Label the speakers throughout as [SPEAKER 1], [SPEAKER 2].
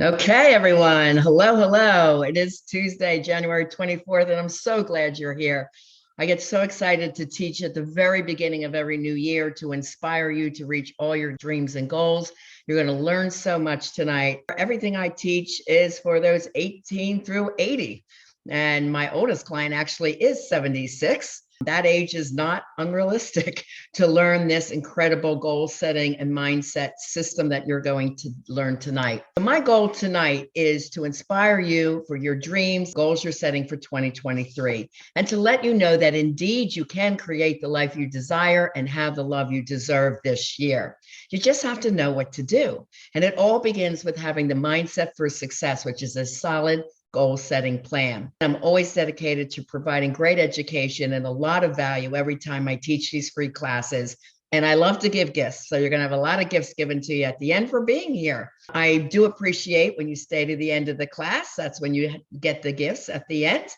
[SPEAKER 1] Okay, everyone. Hello, hello. It is Tuesday, January 24th, and I'm so glad you're here. I get so excited to teach at the very beginning of every new year to inspire you to reach all your dreams and goals. You're going to learn so much tonight. Everything I teach is for those 18 through 80. And my oldest client actually is 76. That age is not unrealistic to learn this incredible goal setting and mindset system that you're going to learn tonight. My goal tonight is to inspire you for your dreams, goals you're setting for 2023, and to let you know that indeed you can create the life you desire and have the love you deserve this year. You just have to know what to do. And it all begins with having the mindset for success, which is a solid goal setting plan. I'm always dedicated to providing great education and a lot of value every time I teach these free classes. And I love to give gifts. So you're going to have a lot of gifts given to you at the end for being here. I do appreciate when you stay to the end of the class. That's when you get the gifts at the end.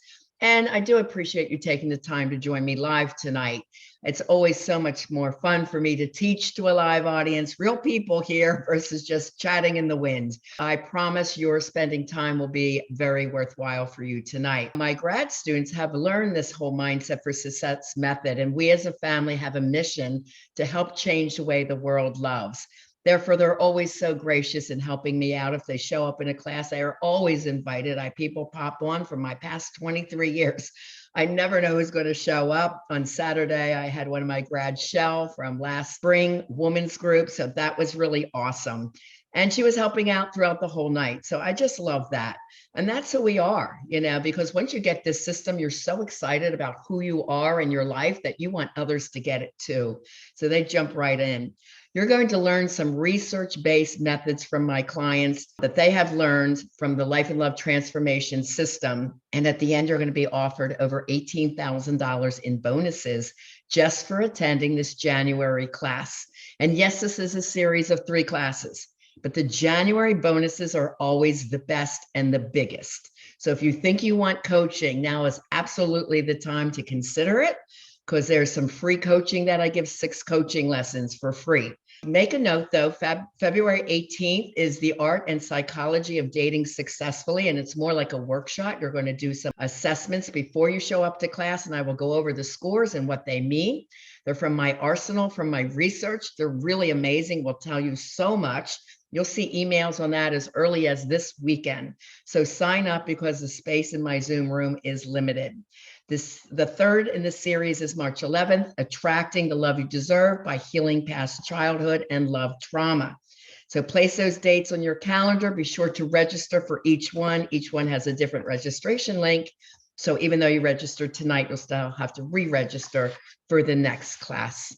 [SPEAKER 1] And I do appreciate you taking the time to join me live tonight. It's always so much more fun for me to teach to a live audience, real people here versus just chatting in the wind. I promise your spending time will be very worthwhile for you tonight. My grad students have learned this whole mindset for success method, and we as a family have a mission to help change the way the world loves. Therefore, they're always so gracious in helping me out. If they show up in a class, they are always invited. People pop on from my past 23 years. I never know who's going to show up. On Saturday, I had one of my grad Shell from last spring women's group. So that was really awesome. And she was helping out throughout the whole night. So I just love that. And that's who we are, because once you get this system, you're so excited about who you are in your life that you want others to get it too. So they jump right in. You're going to learn some research-based methods from my clients that they have learned from the Life and Love Transformation System. And at the end, you're going to be offered over $18,000 in bonuses just for attending this January class. And yes, this is a series of 3 classes, but the January bonuses are always the best and the biggest. So if you think you want coaching, now is absolutely the time to consider it, because there's some free coaching that I give 6 coaching lessons for free. Make a note though, February 18th is the art and psychology of dating successfully. And it's more like a workshop. You're going to do some assessments before you show up to class, and I will go over the scores and what they mean. They're from my arsenal, from my research. They're really amazing. Will tell you so much. You'll see emails on that as early as this weekend. So sign up because the space in my Zoom room is limited. The third in the series is March 11th, Attracting the Love You Deserve by Healing Past Childhood and Love Trauma. So place those dates on your calendar. Be sure to register for each one. Each one has a different registration link. So even though you registered tonight, you'll still have to re-register for the next class.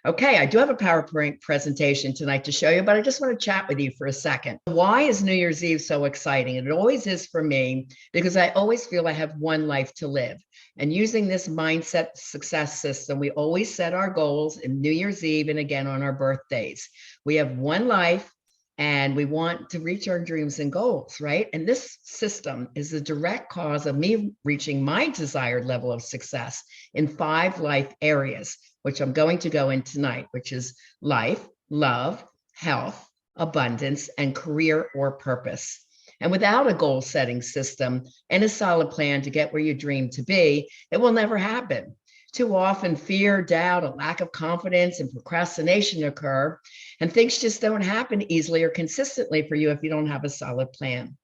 [SPEAKER 1] Okay, I do have a PowerPoint presentation tonight to show you, but I just want to chat with you for a second. Why is New Year's Eve so exciting? And it always is for me, because I always feel I have one life to live. And using this mindset success system, we always set our goals in New Year's Eve and again on our birthdays. We have one life and we want to reach our dreams and goals, right? And this system is the direct cause of me reaching my desired level of success in 5 life areas, which I'm going to go in tonight, which is life, love, health, abundance, and career or purpose. And without a goal setting system and a solid plan to get where you dream to be, it will never happen. Too often, fear, doubt, a lack of confidence, and procrastination occur, and things just don't happen easily or consistently for you if you don't have a solid plan.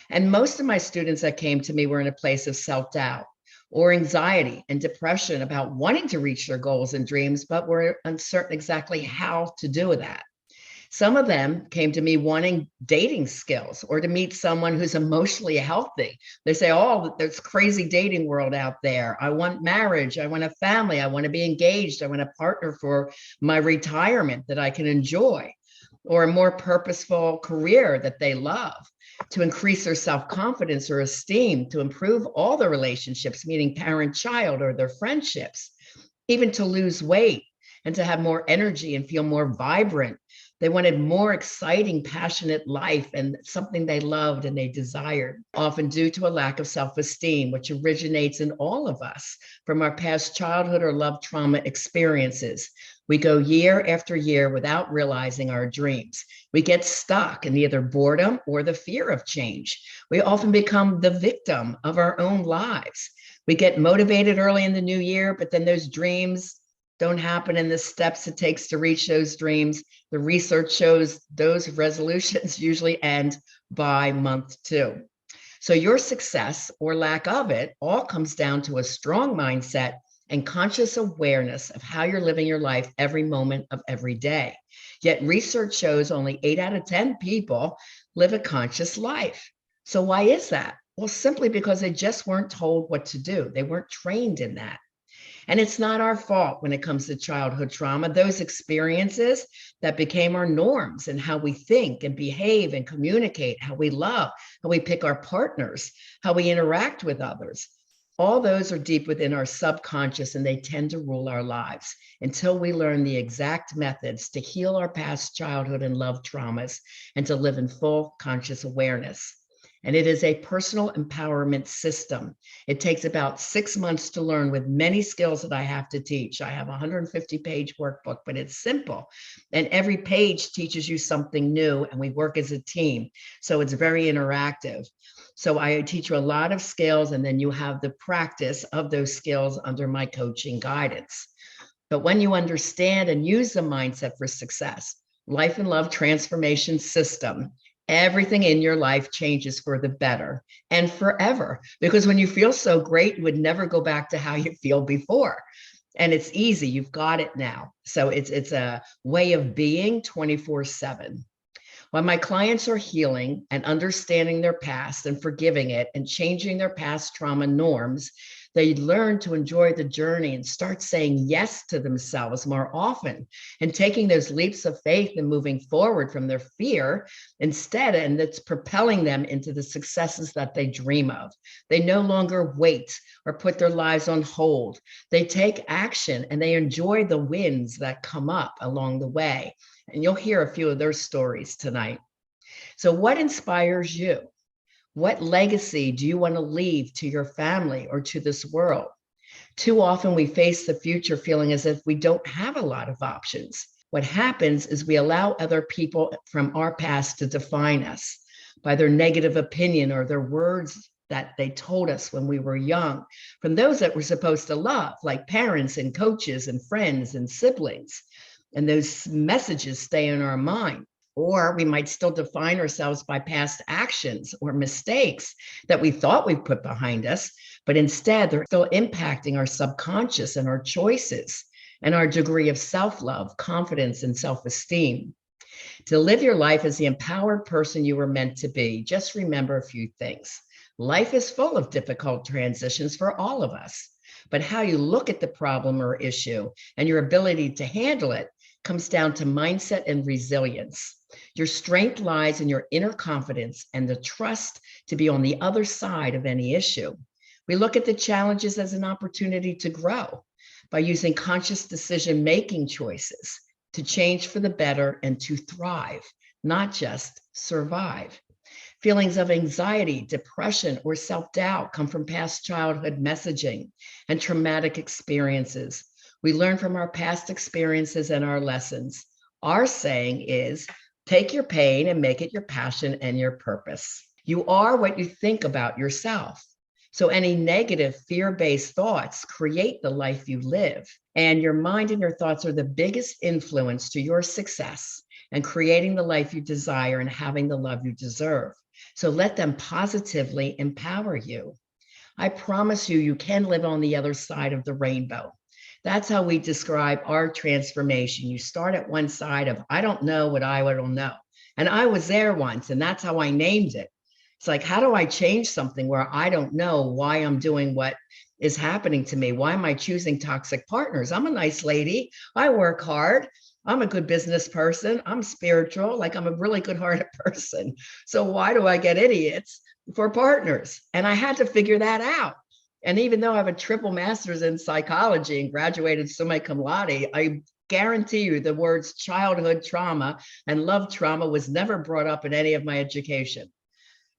[SPEAKER 1] And most of my students that came to me were in a place of self-doubt or anxiety and depression about wanting to reach their goals and dreams, but were uncertain exactly how to do that. Some of them came to me wanting dating skills or to meet someone who's emotionally healthy. They say, oh, there's crazy dating world out there. I want marriage. I want a family. I want to be engaged. I want a partner for my retirement that I can enjoy, or a more purposeful career that they love, to increase their self-confidence or esteem, to improve all their relationships, meaning parent-child or their friendships, even to lose weight and to have more energy and feel more vibrant. They wanted more exciting, passionate life and something they loved and they desired, often due to a lack of self-esteem, which originates in all of us from our past childhood or love trauma experiences. We go year after year without realizing our dreams. We get stuck in either boredom or the fear of change. We often become the victim of our own lives. We get motivated early in the new year, but then those dreams don't happen in the steps it takes to reach those dreams. The research shows those resolutions usually end by month 2. So your success or lack of it all comes down to a strong mindset and conscious awareness of how you're living your life every moment of every day. Yet research shows only 8 out of 10 people live a conscious life. So why is that? Well, simply because they just weren't told what to do. They weren't trained in that. And it's not our fault when it comes to childhood trauma. Those experiences that became our norms and how we think and behave and communicate, how we love, how we pick our partners, how we interact with others. All those are deep within our subconscious, and they tend to rule our lives until we learn the exact methods to heal our past childhood and love traumas and to live in full conscious awareness. And it is a personal empowerment system. It takes about 6 months to learn with many skills that I have to teach. I have a 150-page workbook, but it's simple. And every page teaches you something new, and we work as a team. So it's very interactive. So I teach you a lot of skills, and then you have the practice of those skills under my coaching guidance. But when you understand and use the mindset for success, life and love transformation system, everything in your life changes for the better and forever. Because when you feel so great, you would never go back to how you feel before. And it's easy. You've got it now. So it's a way of being 24/7. When my clients are healing and understanding their past and forgiving it and changing their past trauma norms, they learn to enjoy the journey and start saying yes to themselves more often and taking those leaps of faith and moving forward from their fear instead. And that's propelling them into the successes that they dream of. They no longer wait or put their lives on hold. They take action and they enjoy the wins that come up along the way. And you'll hear a few of their stories tonight. So what inspires you? What legacy do you want to leave to your family or to this world? Too often we face the future feeling as if we don't have a lot of options. What happens is we allow other people from our past to define us by their negative opinion or their words that they told us when we were young, from those that we're supposed to love, like parents and coaches and friends and siblings. And those messages stay in our mind. Or we might still define ourselves by past actions or mistakes that we thought we put behind us, but instead they're still impacting our subconscious and our choices and our degree of self-love, confidence, and self-esteem. To live your life as the empowered person you were meant to be, just remember a few things. Life is full of difficult transitions for all of us, but how you look at the problem or issue and your ability to handle it comes down to mindset and resilience. Your strength lies in your inner confidence and the trust to be on the other side of any issue. We look at the challenges as an opportunity to grow by using conscious decision-making choices to change for the better and to thrive, not just survive. Feelings of anxiety, depression, or self-doubt come from past childhood messaging and traumatic experiences. We learn from our past experiences and our lessons. Our saying is, take your pain and make it your passion and your purpose. You are what you think about yourself. So any negative fear-based thoughts create the life you live. And your mind and your thoughts are the biggest influence to your success and creating the life you desire and having the love you deserve. So let them positively empower you. I promise you, you can live on the other side of the rainbow. That's how we describe our transformation. You start at one side of, I don't know what I don't know. And I was there once, and that's how I named it. It's like, how do I change something where I don't know why I'm doing what is happening to me? Why am I choosing toxic partners? I'm a nice lady. I work hard. I'm a good business person. I'm spiritual. Like, I'm a really good-hearted person. So why do I get idiots for partners? And I had to figure that out. And even though I have a triple master's in psychology and graduated summa cum laude, I guarantee you the words childhood trauma and love trauma was never brought up in any of my education.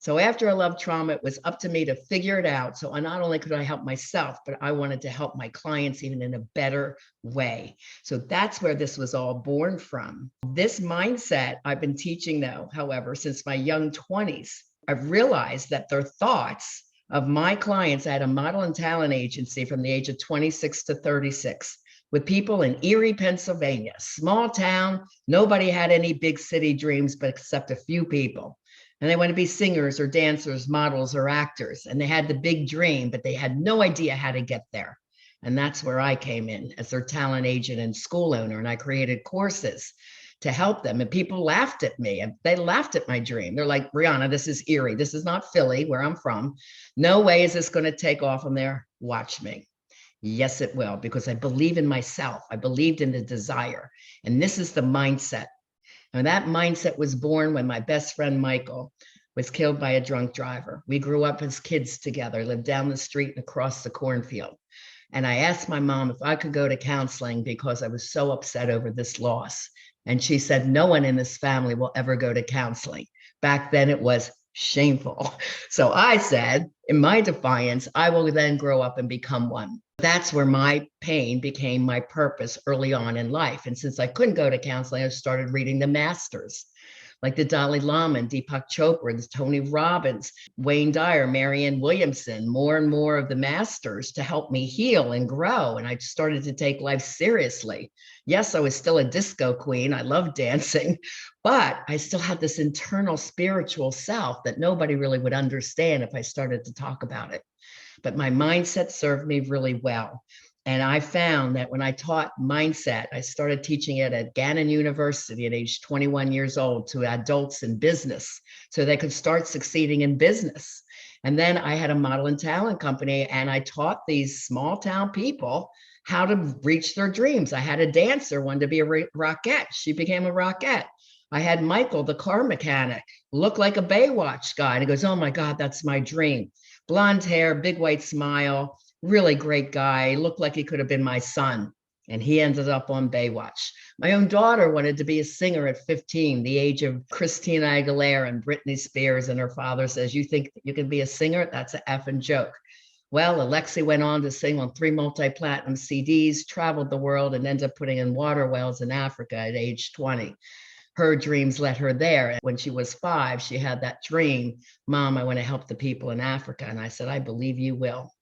[SPEAKER 1] So after I love trauma, it was up to me to figure it out. So not only could I help myself, but I wanted to help my clients even in a better way. So that's where this was all born from. This mindset I've been teaching though, however, since my young 20s. I've realized that their thoughts of my clients, I had a model and talent agency from the age of 26 to 36 with people in Erie, Pennsylvania, small town. Nobody had any big city dreams, but except a few people. And they want to be singers or dancers, models or actors. And they had the big dream, but they had no idea how to get there. And that's where I came in as their talent agent and school owner. And I created courses to help them. And people laughed at me. And they laughed at my dream. They're like, Riana, this is Erie. This is not Philly, where I'm from. No way is this going to take off from there. Watch me. Yes, it will, because I believe in myself. I believed in the desire. And this is the mindset. And that mindset was born when my best friend, Michael, was killed by a drunk driver. We grew up as kids together, lived down the street and across the cornfield. And I asked my mom if I could go to counseling because I was so upset over this loss. And she said, no one in this family will ever go to counseling. Back then it was shameful. So I said, in my defiance, I will then grow up and become one. That's where my pain became my purpose early on in life. And since I couldn't go to counseling, I started reading the masters, like the Dalai Lama, and Deepak Chopra, the Tony Robbins, Wayne Dyer, Marianne Williamson, more and more of the masters to help me heal and grow. And I started to take life seriously. Yes, I was still a disco queen. I loved dancing, but I still had this internal spiritual self that nobody really would understand if I started to talk about it. But my mindset served me really well. And I found that when I taught mindset, I started teaching it at Gannon University at age 21 years old to adults in business so they could start succeeding in business. And then I had a model and talent company, and I taught these small town people how to reach their dreams. I had a dancer, wanted to be a rockette. She became a rockette. I had Michael, the car mechanic, look like a Baywatch guy. And he goes, oh my God, that's my dream. Blonde hair, big white smile, really great guy, looked like he could have been my son. And he ended up on Baywatch. My own daughter wanted to be a singer at 15, the age of Christina Aguilera and Britney Spears. And her father says, you think you can be a singer? That's an effing joke. Well, Alexi went on to sing on 3 multi-platinum CDs, traveled the world, and ended up putting in water wells in Africa at age 20. Her dreams led her there. When she was 5, she had that dream, Mom, I want to help the people in Africa. And I said, I believe you will.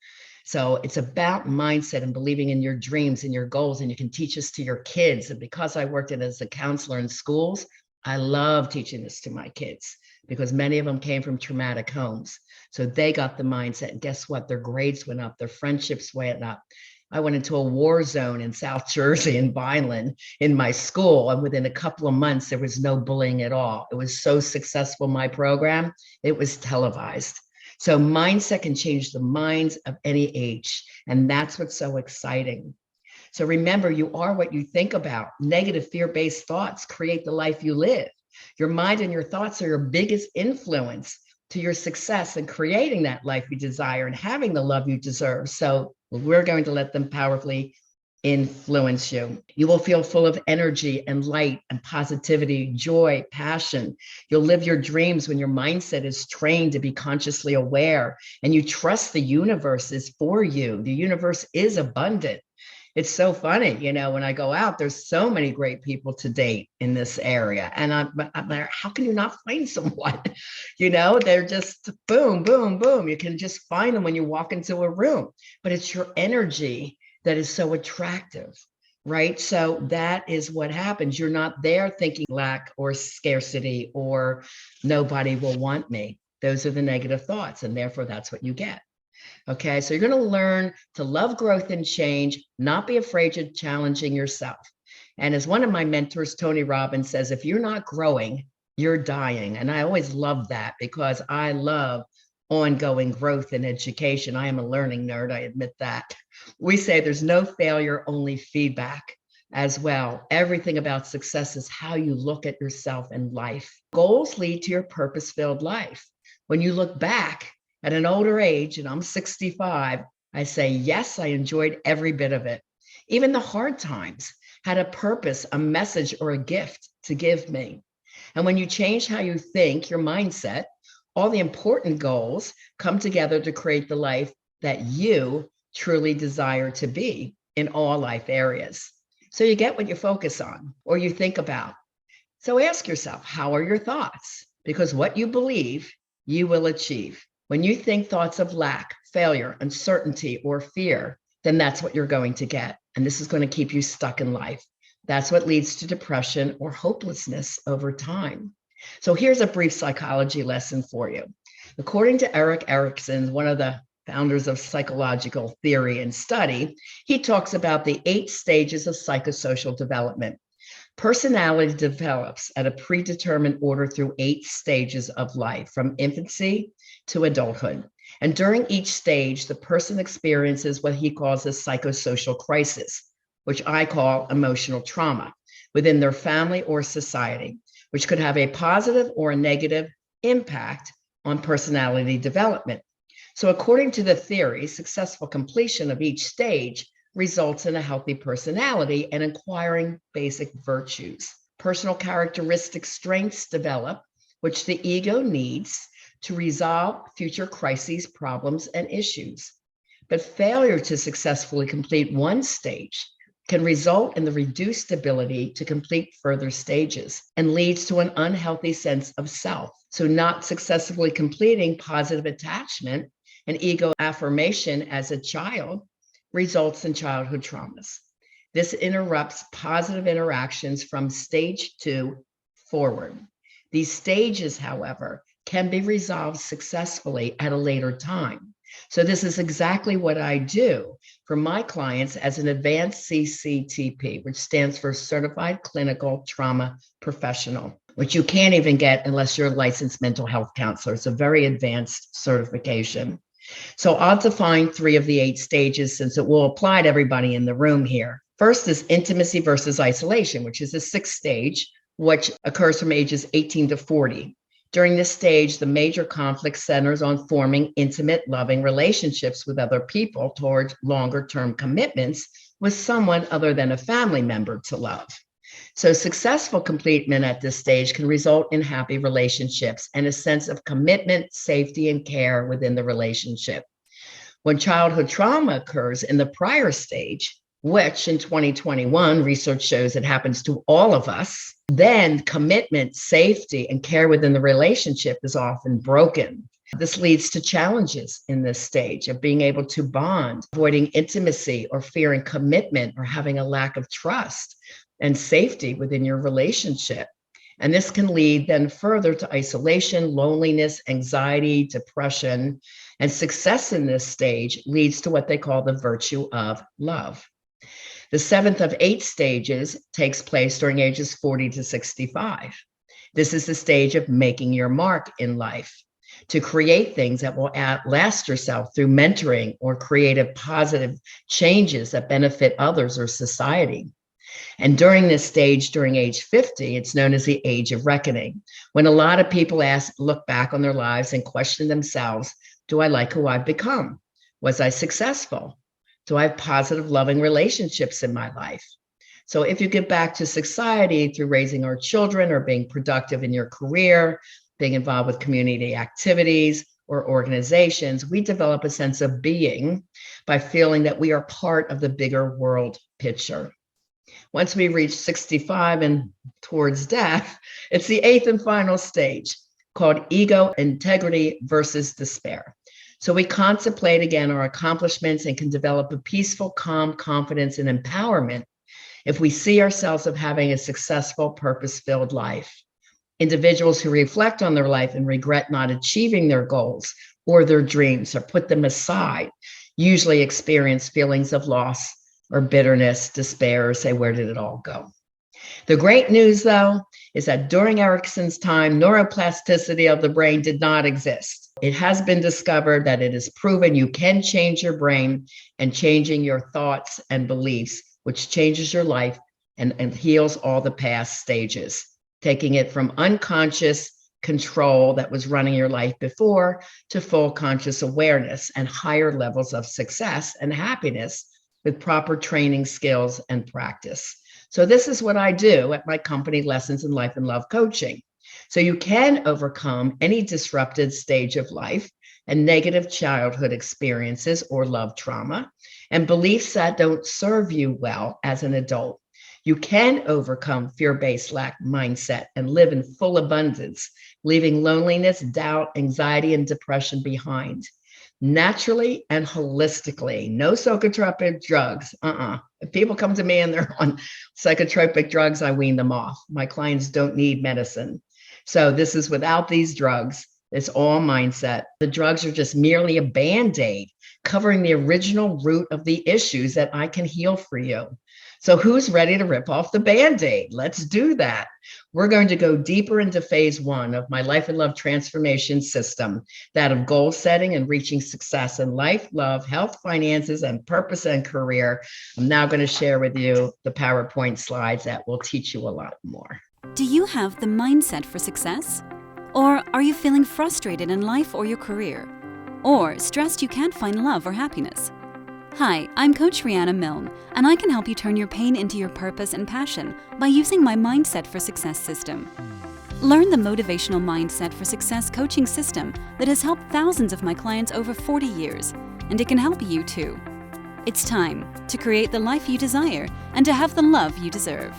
[SPEAKER 1] So it's about mindset and believing in your dreams and your goals, and you can teach this to your kids. And because I worked as a counselor in schools, I love teaching this to my kids because many of them came from traumatic homes. So they got the mindset, and guess what? Their grades went up, their friendships went up. I went into a war zone in South Jersey in Vineland in my school. And within a couple of months, there was no bullying at all. It was so successful, my program, it was televised. So mindset can change the minds of any age. And that's what's so exciting. So remember, you are what you think about. Negative fear-based thoughts create the life you live. Your mind and your thoughts are your biggest influence to your success and creating that life you desire and having the love you deserve. So we're going to let them powerfully influence you. You will feel full of energy and light and positivity, joy, passion. You'll live your dreams when your mindset is trained to be consciously aware and you trust the universe is for you. The universe is abundant. It's so funny, you know, when I go out, there's so many great people to date in this area. And I'm there, how can you not find someone? You know, they're just boom, boom, boom. You can just find them when you walk into a room, but it's your energy that is so attractive, right? So that is what happens. You're not there thinking lack or scarcity or nobody will want me. Those are the negative thoughts, and therefore that's what you get. Okay, so you're going to learn to love growth and change, not be afraid of challenging yourself. And as one of my mentors, Tony Robbins, says, if you're not growing, you're dying. And I always love that because I love ongoing growth and education. I am a learning nerd, I admit that. We say there's no failure, only feedback as well. Everything about success is how you look at yourself and life. Goals lead to your purpose-filled life. When you look back, at an older age, and I'm 65, I say, yes, I enjoyed every bit of it. Even the hard times had a purpose, a message, or a gift to give me. And when you change how you think, your mindset, All the important goals come together to create the life that you truly desire to be in all life areas. So you get what you focus on or you think about. So ask yourself, how are your thoughts? Because what you believe, you will achieve. When you think thoughts of lack, failure, uncertainty, or fear, then that's what you're going to get. And this is going to keep you stuck in life. That's what leads to depression or hopelessness over time. So here's a brief psychology lesson for you. According to Erik Erikson, one of the founders of psychological theory and study, he talks about the 8 stages of psychosocial development. Personality develops at a predetermined order through 8 stages of life, from infancy to adulthood. And during each stage, the person experiences what he calls a psychosocial crisis, which I call emotional trauma, within their family or society, which could have a positive or a negative impact on personality development. So according to the theory, successful completion of each stage results in a healthy personality and acquiring basic virtues. Personal characteristic strengths develop, which the ego needs to resolve future crises, problems, and issues. But failure to successfully complete one stage can result in the reduced ability to complete further stages and leads to an unhealthy sense of self. So not successfully completing positive attachment and ego affirmation as a child results in childhood traumas. This interrupts positive interactions from stage 2 forward. These stages, however, can be resolved successfully at a later time. So this is exactly what I do for my clients as an advanced CCTP, which stands for Certified Clinical Trauma Professional, which you can't even get unless you're a licensed mental health counselor. It's a very advanced certification. So I'll define 3 of the 8 stages since it will apply to everybody in the room here. First is intimacy versus isolation, which is the 6th stage, which occurs from ages 18 to 40. During this stage, the major conflict centers on forming intimate, loving relationships with other people towards longer-term commitments with someone other than a family member to love. So successful completion at this stage can result in happy relationships and a sense of commitment, safety, and care within the relationship. When childhood trauma occurs in the prior stage, which in 2021, research shows it happens to all of us, then commitment, safety, and care within the relationship is often broken. This leads to challenges in this stage of being able to bond, avoiding intimacy or fearing commitment or having a lack of trust and safety within your relationship. And this can lead then further to isolation, loneliness, anxiety, depression, and success in this stage leads to what they call the virtue of love. The 7th of 8 stages takes place during ages 40 to 65. This is the stage of making your mark in life, to create things that will outlast yourself through mentoring or creative positive changes that benefit others or society. And during this stage, during age 50, it's known as the age of reckoning, when a lot of people look back on their lives and question themselves, do I like who I've become? Was I successful? Do I have positive, loving relationships in my life? So if you give back to society through raising our children or being productive in your career, being involved with community activities or organizations, we develop a sense of being by feeling that we are part of the bigger world picture. Once we reach 65 and towards death, it's the 8th and final stage called ego integrity versus despair. So we contemplate again our accomplishments and can develop a peaceful, calm confidence and empowerment if we see ourselves of having a successful, purpose-filled life. Individuals who reflect on their life and regret not achieving their goals or their dreams or put them aside usually experience feelings of loss or bitterness, despair, or say, where did it all go? The great news, though, is that during Erikson's time, neuroplasticity of the brain did not exist. It has been discovered that it is proven you can change your brain and changing your thoughts and beliefs, which changes your life and heals all the past stages, taking it from unconscious control that was running your life before to full conscious awareness and higher levels of success and happiness with proper training, skills, and practice. So this is what I do at my company, Lessons in Life and Love Coaching. So you can overcome any disrupted stage of life and negative childhood experiences or love trauma and beliefs that don't serve you well as an adult. You can overcome fear-based lack mindset and live in full abundance, leaving loneliness, doubt, anxiety, and depression behind. Naturally and holistically, no psychotropic drugs. If people come to me and they're on psychotropic drugs, I wean them off. My clients don't need medicine. So this is without these drugs. It's all mindset. The drugs are just merely a Band-Aid covering the original root of the issues that I can heal for you. So who's ready to rip off the Band-Aid? Let's do that. We're going to go deeper into phase 1 of my life and love transformation system, that of goal setting and reaching success in life, love, health, finances, and purpose and career. I'm now going to share with you the PowerPoint slides that will teach you a lot more.
[SPEAKER 2] Do you have the mindset for success? Or are you feeling frustrated in life or your career? Or stressed you can't find love or happiness? Hi, I'm Coach Riana Milne, and I can help you turn your pain into your purpose and passion by using my Mindset for Success system. Learn the Motivational Mindset for Success coaching system that has helped thousands of my clients over 40 years, and it can help you too. It's time to create the life you desire and to have the love you deserve.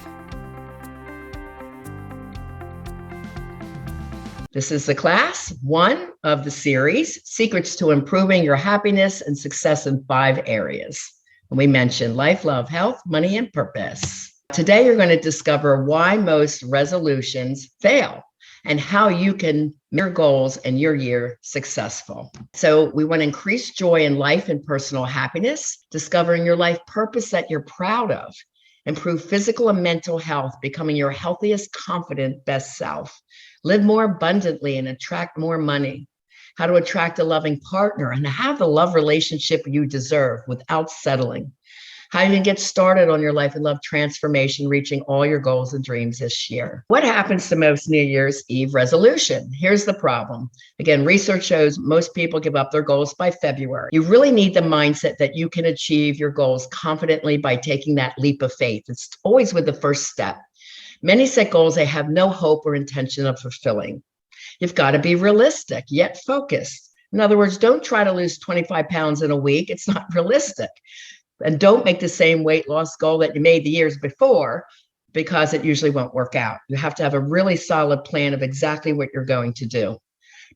[SPEAKER 1] This is the class 1 of the series, Secrets to Improving Your Happiness and Success in 5 Areas. And we mentioned life, love, health, money, and purpose. Today, you're going to discover why most resolutions fail and how you can make your goals and your year successful. So we want to increase joy in life and personal happiness, discovering your life purpose that you're proud of, improve physical and mental health, becoming your healthiest, confident, best self. Live more abundantly and attract more money. How to attract a loving partner and have the love relationship you deserve without settling. How you can get started on your life and love transformation, reaching all your goals and dreams this year. What happens to most New Year's Eve resolution? Here's the problem. Again, research shows most people give up their goals by February. You really need the mindset that you can achieve your goals confidently by taking that leap of faith. It's always with the first step. Many set goals they have no hope or intention of fulfilling. You've got to be realistic, yet focused. In other words, don't try to lose 25 pounds in a week. It's not realistic. And don't make the same weight loss goal that you made the years before, because it usually won't work out. You have to have a really solid plan of exactly what you're going to do.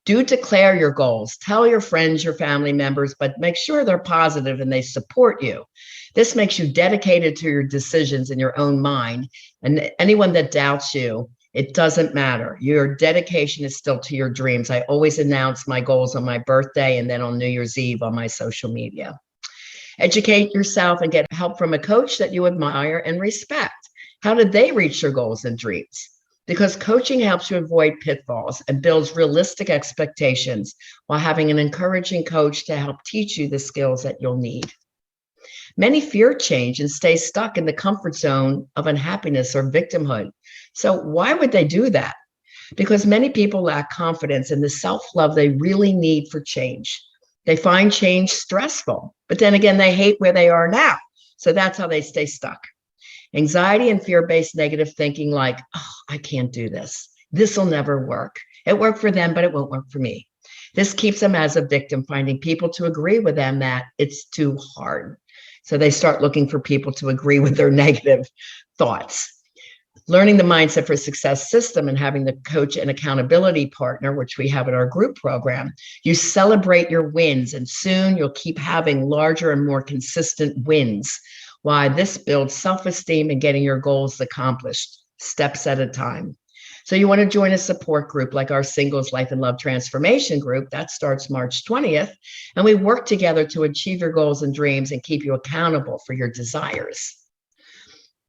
[SPEAKER 1] Do declare your goals. Tell your friends, your family members, but make sure they're positive and they support you. This makes you dedicated to your decisions in your own mind. And anyone that doubts you, it doesn't matter. Your dedication is still to your dreams. I always announce my goals on my birthday and then on New Year's Eve on my social media. Educate yourself and get help from a coach that you admire and respect. How did they reach their goals and dreams? Because coaching helps you avoid pitfalls and builds realistic expectations while having an encouraging coach to help teach you the skills that you'll need. Many fear change and stay stuck in the comfort zone of unhappiness or victimhood. So why would they do that? Because many people lack confidence in the self-love they really need for change. They find change stressful, but then again, they hate where they are now. So that's how they stay stuck. Anxiety and fear-based negative thinking like, oh, I can't do this. This will never work. It worked for them, but it won't work for me. This keeps them as a victim, finding people to agree with them that it's too hard. So they start looking for people to agree with their negative thoughts. Learning the Mindset for Success system and having the coach and accountability partner, which we have in our group program, you celebrate your wins and soon you'll keep having larger and more consistent wins. Why this builds self-esteem and getting your goals accomplished, steps at a time. So you want to join a support group like our Singles Life and Love Transformation group. That starts March 20th. And we work together to achieve your goals and dreams and keep you accountable for your desires.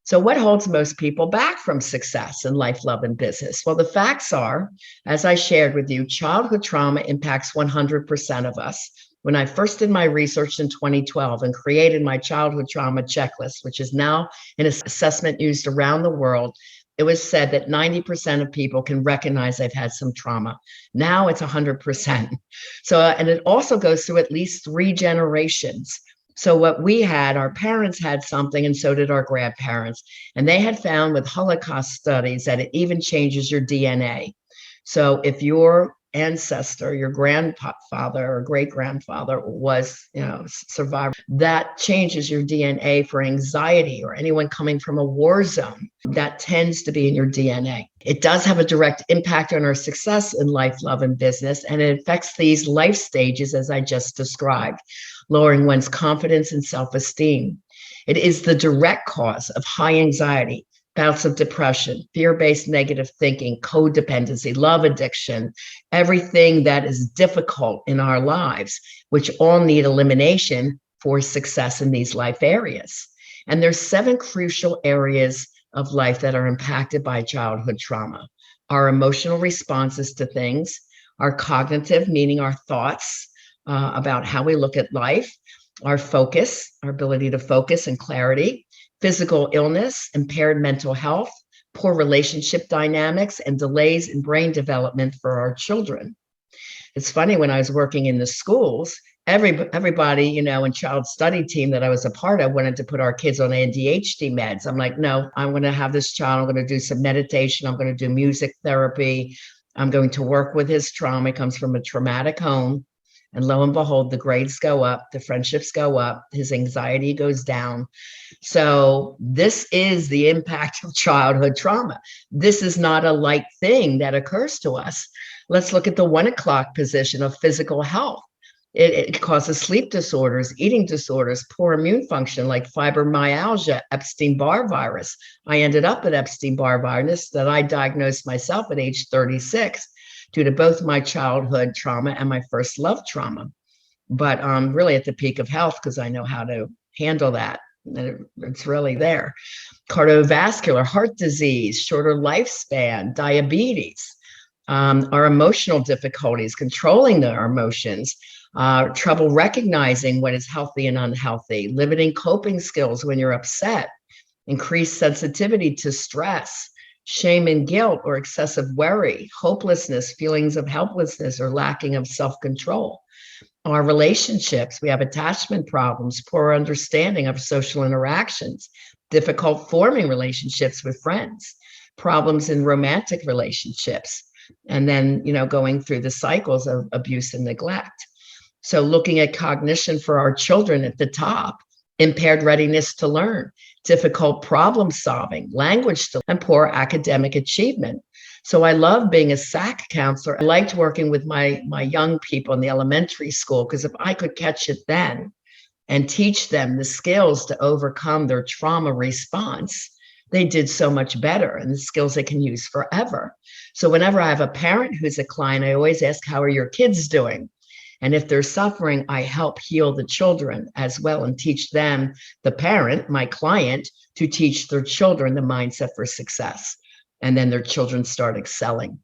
[SPEAKER 1] So what holds most people back from success in life, love, and business? Well, the facts are, as I shared with you, childhood trauma impacts 100% of us. When I first did my research in 2012 and created my childhood trauma checklist, which is now an assessment used around the world, it was said that 90% of people can recognize they've had some trauma. Now it's 100%. So, and it also goes through at least 3 generations. So what we had, our parents had something, and so did our grandparents. And they had found with Holocaust studies that it even changes your DNA. So if your ancestor, your grandfather or great grandfather was, survivor, that changes your DNA for anxiety, or anyone coming from a war zone, that tends to be in your DNA. It does have a direct impact on our success in life, love, and business, and it affects these life stages, as I just described, lowering one's confidence and self-esteem. It is the direct cause of high anxiety, bouts of depression, fear-based negative thinking, codependency, love addiction, everything that is difficult in our lives, which all need elimination for success in these life areas. And there's 7 crucial areas of life that are impacted by childhood trauma: our emotional responses to things, our cognitive, meaning our thoughts about how we look at life, our focus, our ability to focus and clarity, physical illness, impaired mental health, poor relationship dynamics, and delays in brain development for our children. It's funny, when I was working in the schools, everybody, in child study team that I was a part of wanted to put our kids on ADHD meds. I'm like, no, I'm going to have this child, I'm going to do some meditation, I'm going to do music therapy, I'm going to work with his trauma. He comes from a traumatic home. And lo and behold, the grades go up, the friendships go up, his anxiety goes down. So this is the impact of childhood trauma. This is not a light thing that occurs to us. Let's look at the 1 o'clock position of physical health. It causes sleep disorders, eating disorders, poor immune function like fibromyalgia, Epstein-Barr virus. I ended up with Epstein-Barr virus that I diagnosed myself at age 36. Due to both my childhood trauma and my first love trauma. But really at the peak of health, because I know how to handle that. And it's really there. Cardiovascular, heart disease, shorter lifespan, diabetes, our emotional difficulties, controlling our emotions, trouble recognizing what is healthy and unhealthy, limiting coping skills when you're upset, increased sensitivity to stress, shame and guilt or excessive worry, hopelessness, feelings of helplessness or lacking of self-control. Our relationships, we have attachment problems, poor understanding of social interactions, difficult forming relationships with friends, problems in romantic relationships, and then, going through the cycles of abuse and neglect. So looking at cognition for our children at the top, impaired readiness to learn, difficult problem solving, language and poor academic achievement. So I love being a SAC counselor. I liked working with my young people in the elementary school, because if I could catch it then and teach them the skills to overcome their trauma response, they did so much better, and the skills they can use forever. So whenever I have a parent who's a client, I always ask, how are your kids doing? And if they're suffering, I help heal the children as well and teach them, the parent, my client, to teach their children the mindset for success. And then their children start excelling.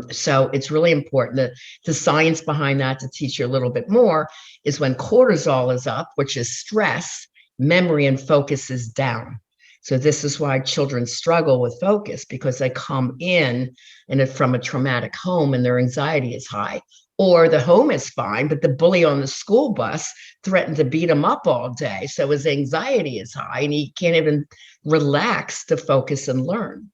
[SPEAKER 1] So it's really important. The science behind that, to teach you a little bit more, is when cortisol is up, which is stress, memory and focus is down. So this is why children struggle with focus, because they come in and from a traumatic home and their anxiety is high. Or the home is fine, but the bully on the school bus threatened to beat him up all day. So his anxiety is high and he can't even relax to focus and learn.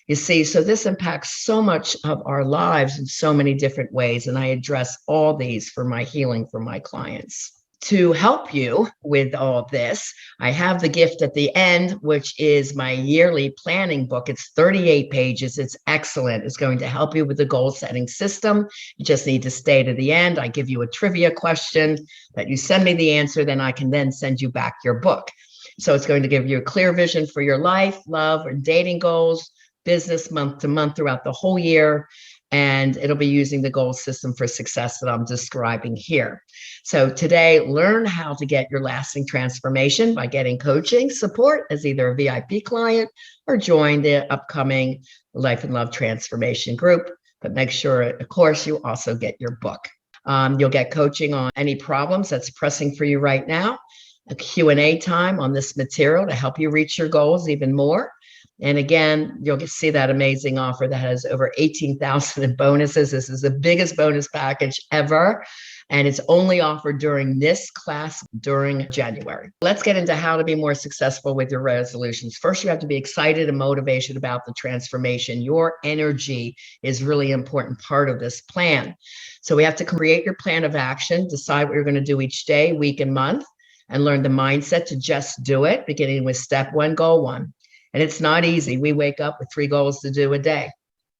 [SPEAKER 1] You see, so this impacts so much of our lives in so many different ways. And I address all these for my healing for my clients. To help you with all this, I have the gift at the end, which is my yearly planning book. It's 38 pages. It's excellent. It's going to help you with the goal setting system. You just need to stay to the end. I give you a trivia question that you send me the answer, then I can then send you back your book. So it's going to give you a clear vision for your life, love, and dating goals, business month to month throughout the whole year. And it'll be using the goal system for success that I'm describing here. So today, learn how to get your lasting transformation by getting coaching support as either a VIP client or join the upcoming Life and Love Transformation group. But make sure, of course, you also get your book. You'll get coaching on any problems that's pressing for you right now, a Q&A time on this material to help you reach your goals even more. And again, you'll see that amazing offer that has over 18,000 in bonuses. This is the biggest bonus package ever. And it's only offered during this class during January. Let's get into how to be more successful with your resolutions. First, you have to be excited and motivation about the transformation. Your energy is really an important part of this plan. So we have to create your plan of action, decide what you're going to do each day, week, and month, and learn the mindset to just do it, beginning with step one, goal one. And it's not easy. We wake up with 3 goals to do a day,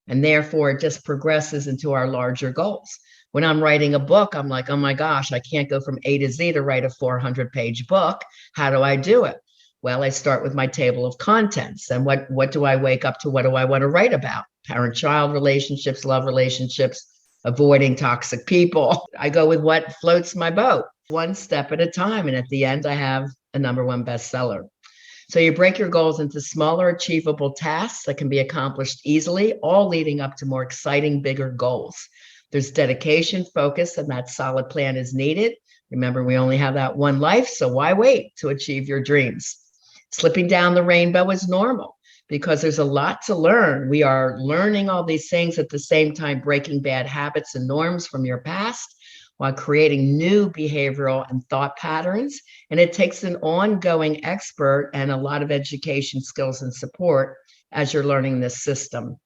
[SPEAKER 1] and therefore it just progresses into our larger goals. When I'm writing a book, I'm like, oh my gosh, I can't go from A to Z to write a 400-page book. How do I do it? Well, I start with my table of contents. And what do I wake up to? What do I want to write about? Parent-child relationships, love relationships, avoiding toxic people. I go with what floats my boat, one step at a time. And at the end, I have a #1 bestseller. So you break your goals into smaller, achievable tasks that can be accomplished easily, all leading up to more exciting, bigger goals. There's dedication, focus, and that solid plan is needed. Remember, we only have that one life, so why wait to achieve your dreams? Slipping down the rainbow is normal because there's a lot to learn. We are learning all these things at the same time, breaking bad habits and norms from your past, while creating new behavioral and thought patterns. And it takes an ongoing expert and a lot of education, skills, and support as you're learning this system.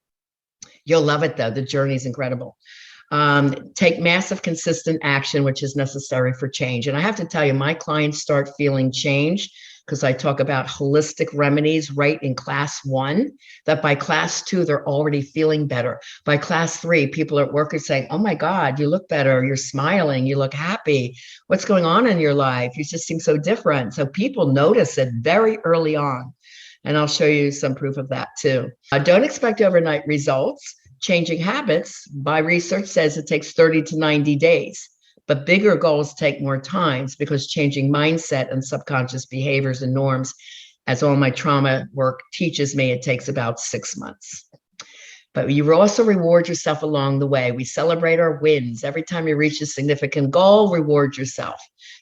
[SPEAKER 1] You'll love it, though. The journey is incredible. Take massive, consistent action, which is necessary for change. And I have to tell you, my clients start feeling change because I talk about holistic remedies right in class 1, that by class 2, they're already feeling better. By class 3, people at work are saying, oh my God, you look better. You're smiling. You look happy. What's going on in your life? You just seem so different. So people notice it very early on. And I'll show you some proof of that too. Don't expect overnight results. Changing habits, by research, says it takes 30 to 90 days. But bigger goals take more time because changing mindset and subconscious behaviors and norms, as all my trauma work teaches me, it takes about 6 months. But you also reward yourself along the way. We celebrate our wins. Every time you reach a significant goal, reward yourself.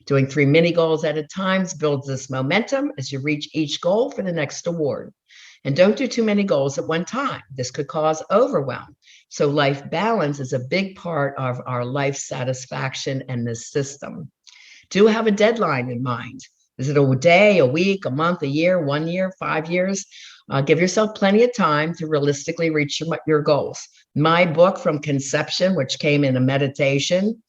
[SPEAKER 1] Doing 3 mini goals at a time builds this momentum as you reach each goal for the next award. And don't do too many goals at one time. This could cause overwhelm. So life balance is a big part of our life satisfaction and this system. Do have a deadline in mind. Is it a day, a week, a month, a year, 1 year, 5 years? Give yourself plenty of time to realistically reach your goals. My book, From Conception, which came in a meditation,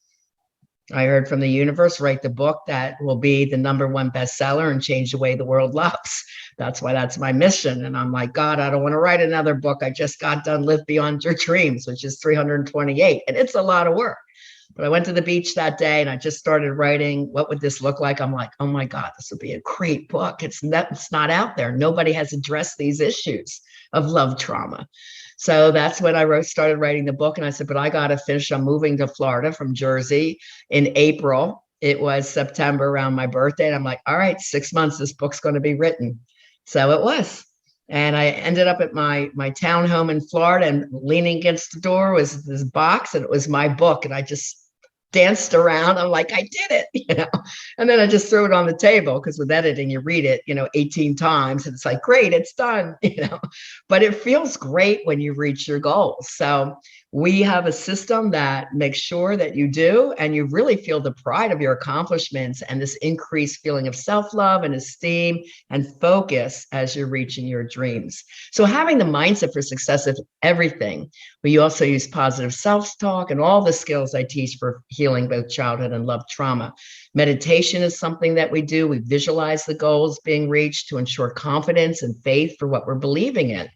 [SPEAKER 1] I heard from the universe, write the book that will be the #1 bestseller and change the way the world loves. That's my mission. And I'm like, God, I don't want to write another book. I just got done Live Beyond Your Dreams, which is 328. And it's a lot of work. But I went to the beach that day and I just started writing, what would this look like? I'm like, oh my God, this would be a great book. It's not out there. Nobody has addressed these issues of love trauma. So that's when I started writing the book. And I said, but I got to finish. I'm moving to Florida from Jersey in April. It was September around my birthday. And I'm like, all right, 6 months, this book's going to be written. So it was. And I ended up at my townhome in Florida, and leaning against the door was this box, and it was my book. And I just danced around. I'm like, I did it, and then I just threw it on the table because with editing, you read it, 18 times and it's like, great, it's done, but it feels great when you reach your goals. So we have a system that makes sure that you do, and you really feel the pride of your accomplishments and this increased feeling of self-love and esteem and focus as you're reaching your dreams. So having the mindset for success of everything, we also use positive self-talk and all the skills I teach for healing both childhood and love trauma. Meditation is something that we do. We visualize the goals being reached to ensure confidence and faith for what we're believing in.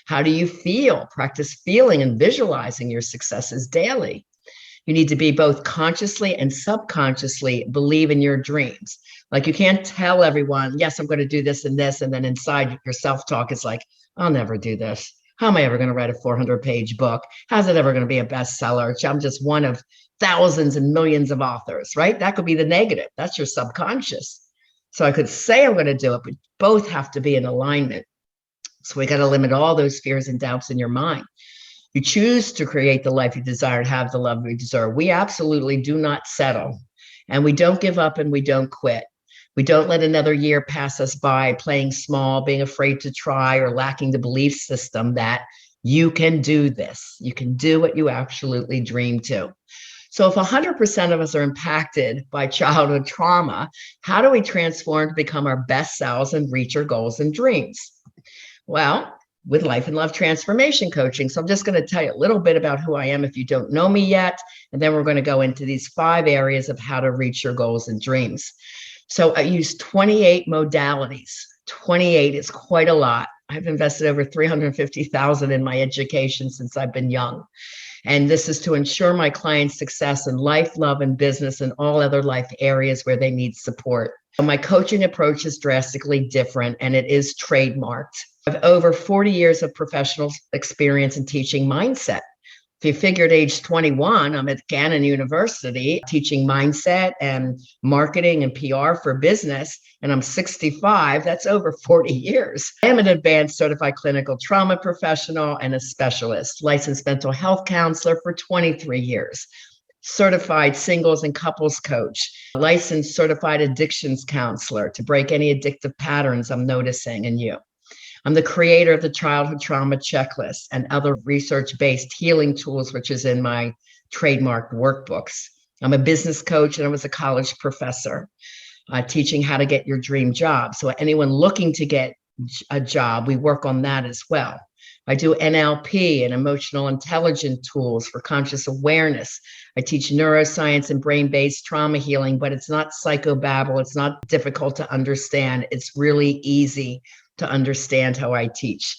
[SPEAKER 1] How do you feel? Practice feeling and visualizing your successes daily. You need to be both consciously and subconsciously believe in your dreams. Like you can't tell everyone, yes, I'm going to do this, and then inside your self-talk is like, I'll never do this. How am I ever going to write a 400-page book? How's it ever going to be a bestseller? I'm just one of thousands and millions of authors, right? That could be the negative. That's your subconscious. So I could say I'm going to do it, but both have to be in alignment. So we got to limit all those fears and doubts in your mind. You choose to create the life you desire, to have the love you deserve. We absolutely do not settle, and we don't give up, and we don't quit. We don't let another year pass us by playing small, being afraid to try, or lacking the belief system that you can do this. You can do what you absolutely dream to. So if 100% of us are impacted by childhood trauma, how do we transform to become our best selves and reach our goals and dreams? Well, with life and love transformation coaching. So I'm just going to tell you a little bit about who I am if you don't know me yet. And then we're going to go into these 5 areas of how to reach your goals and dreams. So I use 28 modalities. 28 is quite a lot. I've invested over 350,000 in my education since I've been young. And this is to ensure my clients' success in life, love, and business, and all other life areas where they need support. My coaching approach is drastically different, and it is trademarked. I have over 40 years of professional experience in teaching mindset. If you figure at age 21, I'm at Gannon University teaching mindset and marketing and PR for business, and I'm 65, that's over 40 years. I am an advanced certified clinical trauma professional and a specialist, licensed mental health counselor for 23 years, certified singles and couples coach, licensed certified addictions counselor to break any addictive patterns I'm noticing in you. I'm the creator of the childhood trauma checklist and other research-based healing tools, which is in my trademarked workbooks. I'm a business coach and I was a college professor teaching how to get your dream job. So anyone looking to get a job, we work on that as well. I do NLP and emotional intelligence tools for conscious awareness. I teach neuroscience and brain-based trauma healing, but it's not psychobabble. It's not difficult to understand. It's really easy to understand how I teach.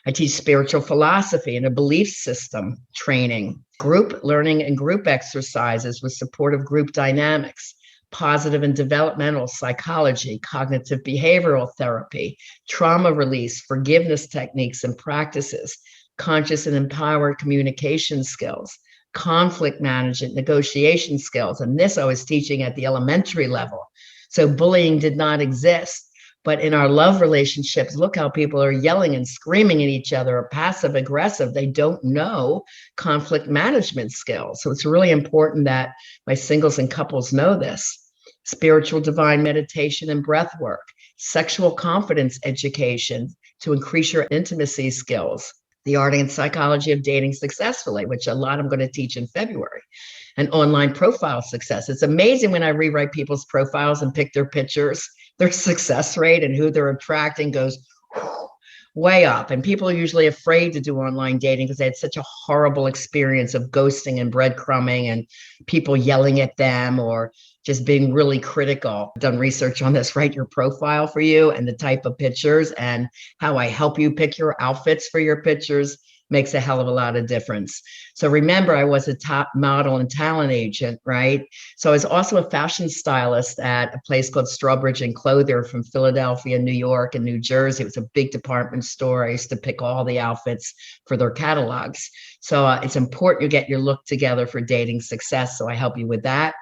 [SPEAKER 1] I teach spiritual philosophy and a belief system training, group learning and group exercises with supportive group dynamics, positive and developmental psychology, cognitive behavioral therapy, trauma release, forgiveness techniques and practices, conscious and empowered communication skills, conflict management, negotiation skills. And this I was teaching at the elementary level. So bullying did not exist. But in our love relationships, look how people are yelling and screaming at each other, or passive aggressive. They don't know conflict management skills. So it's really important that my singles and couples know this. Spiritual divine meditation and breath work, sexual confidence education to increase your intimacy skills, the art and psychology of dating successfully, which a lot I'm going to teach in February, and online profile success. It's amazing when I rewrite people's profiles and pick their pictures, their success rate and who they're attracting goes way up. And people are usually afraid to do online dating because they had such a horrible experience of ghosting and breadcrumbing and people yelling at them or just being really critical. I've done research on this, write your profile for you and the type of pictures and how I help you pick your outfits for your pictures makes a hell of a lot of difference. So remember, I was a top model and talent agent, right? So I was also a fashion stylist at a place called Strawbridge and Clothier from Philadelphia, New York, and New Jersey. It was a big department store. I used to pick all the outfits for their catalogs. So it's important you get your look together for dating success. So I help you with that.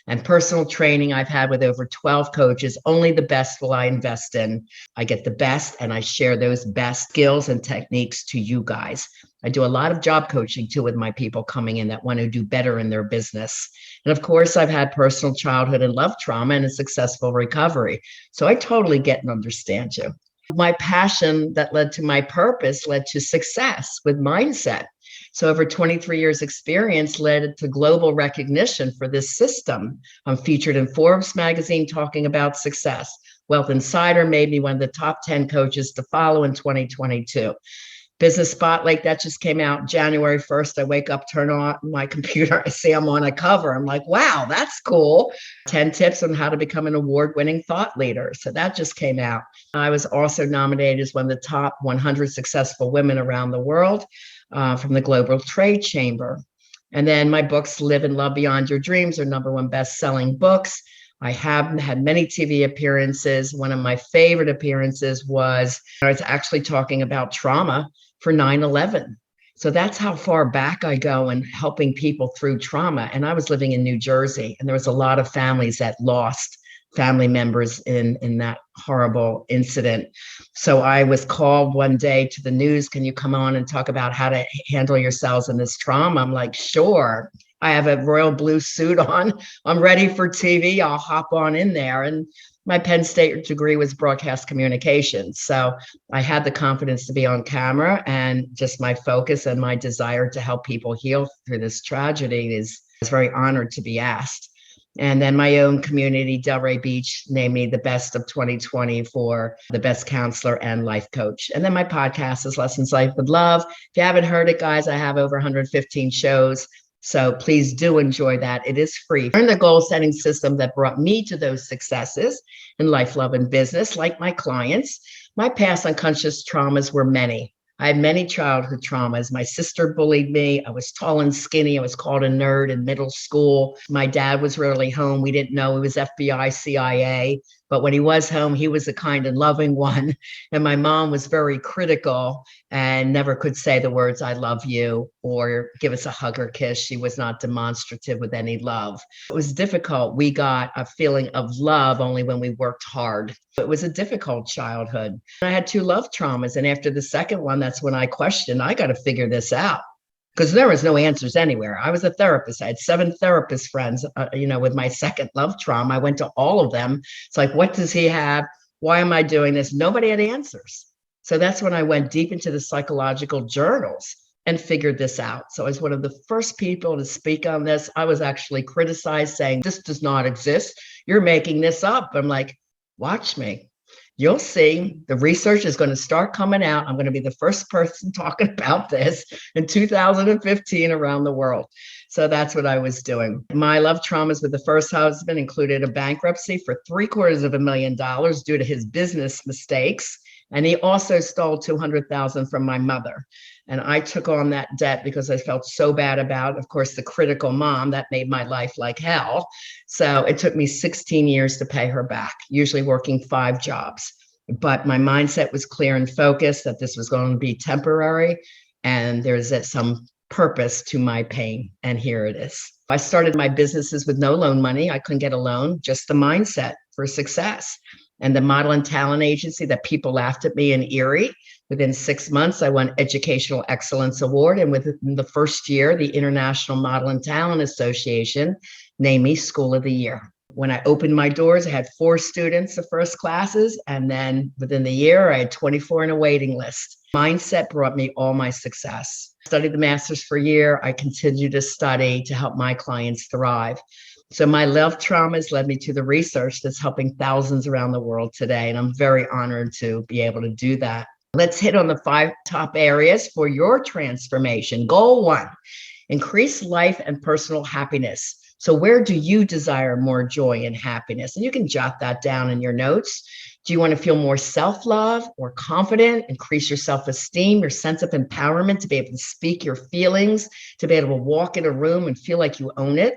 [SPEAKER 1] And personal training I've had with over 12 coaches. Only the best will I invest in. I get the best and I share those best skills and techniques to you guys. I do a lot of job coaching too with my people coming in that want to do better in their business. And of course, I've had personal childhood and love trauma and a successful recovery. So I totally get and understand you. My passion that led to my purpose led to success with mindset. So over 23 years experience led to global recognition for this system. I'm featured in Forbes magazine talking about success. Wealth Insider made me one of the top 10 coaches to follow in 2022. Business Spotlight, that just came out January 1st. I wake up, turn on my computer, I see I'm on a cover. I'm like, wow, that's cool. 10 tips on how to become an award-winning thought leader. So that just came out. I was also nominated as one of the top 100 successful women around the world from the Global Trade Chamber. And then my books, Live and Love Beyond Your Dreams, are #1 best-selling books. I have had many TV appearances. One of my favorite appearances was I was actually talking about trauma for 9/11. So that's how far back I go in helping people through trauma. And I was living in New Jersey, and there was a lot of families that lost family members in that horrible incident. So I was called one day to the news, can you come on and talk about how to handle yourselves in this trauma? I'm like, sure. I have a royal blue suit on. I'm ready for TV. I'll hop on in there. And my Penn State degree was broadcast communications. So I had the confidence to be on camera, and just my focus and my desire to help people heal through this tragedy is very honored to be asked. And then my own community, Delray Beach, named me the best of 2020 for the best counselor and life coach. And then my podcast is Lessons Life with Love. If you haven't heard it, guys, I have over 115 shows. So please do enjoy that. It is free. Learn the goal setting system that brought me to those successes in life, love, and business. Like my clients, my past unconscious traumas were many. I had many childhood traumas. My sister bullied me. I was tall and skinny. I was called a nerd in middle school. My dad was rarely home. We didn't know he was FBI, CIA. But when he was home, he was a kind and loving one. And my mom was very critical and never could say the words, I love you, or give us a hug or kiss. She was not demonstrative with any love. It was difficult. We got a feeling of love only when we worked hard. It was a difficult childhood. I had 2 love traumas. And after the second one, that's when I questioned, I got to figure this out. Because there was no answers anywhere. I was a therapist. I had 7 therapist friends, with my second love trauma. I went to all of them. It's like, what does he have? Why am I doing this? Nobody had answers. So that's when I went deep into the psychological journals and figured this out. So I was one of the first people to speak on this. I was actually criticized, saying, this does not exist. You're making this up. I'm like, watch me. You'll see the research is going to start coming out. I'm going to be the first person talking about this in 2015 around the world. So that's what I was doing. My love traumas with the first husband included a bankruptcy for $750,000 due to his business mistakes. And he also stole $200,000 from my mother. And I took on that debt because I felt so bad about, of course, the critical mom that made my life like hell. So it took me 16 years to pay her back, usually working 5 jobs. But my mindset was clear and focused that this was going to be temporary, and there's some purpose to my pain. And here it is. I started my businesses with no loan money. I couldn't get a loan, just the mindset for success. And the model and talent agency that people laughed at me in Erie. Within 6 months, I won Educational Excellence Award. And within the first year, the International Model and Talent Association named me School of the Year. When I opened my doors, I had 4 students the first classes. And then within the year, I had 24 in a waiting list. Mindset brought me all my success. Studied the master's for a year. I continued to study to help my clients thrive. So my love traumas led me to the research that's helping thousands around the world today. And I'm very honored to be able to do that. Let's hit on the 5 top areas for your transformation. Goal 1, increase life and personal happiness. So where do you desire more joy and happiness? And you can jot that down in your notes. Do you want to feel more self-love or confident? Increase your self-esteem, your sense of empowerment to be able to speak your feelings, to be able to walk in a room and feel like you own it?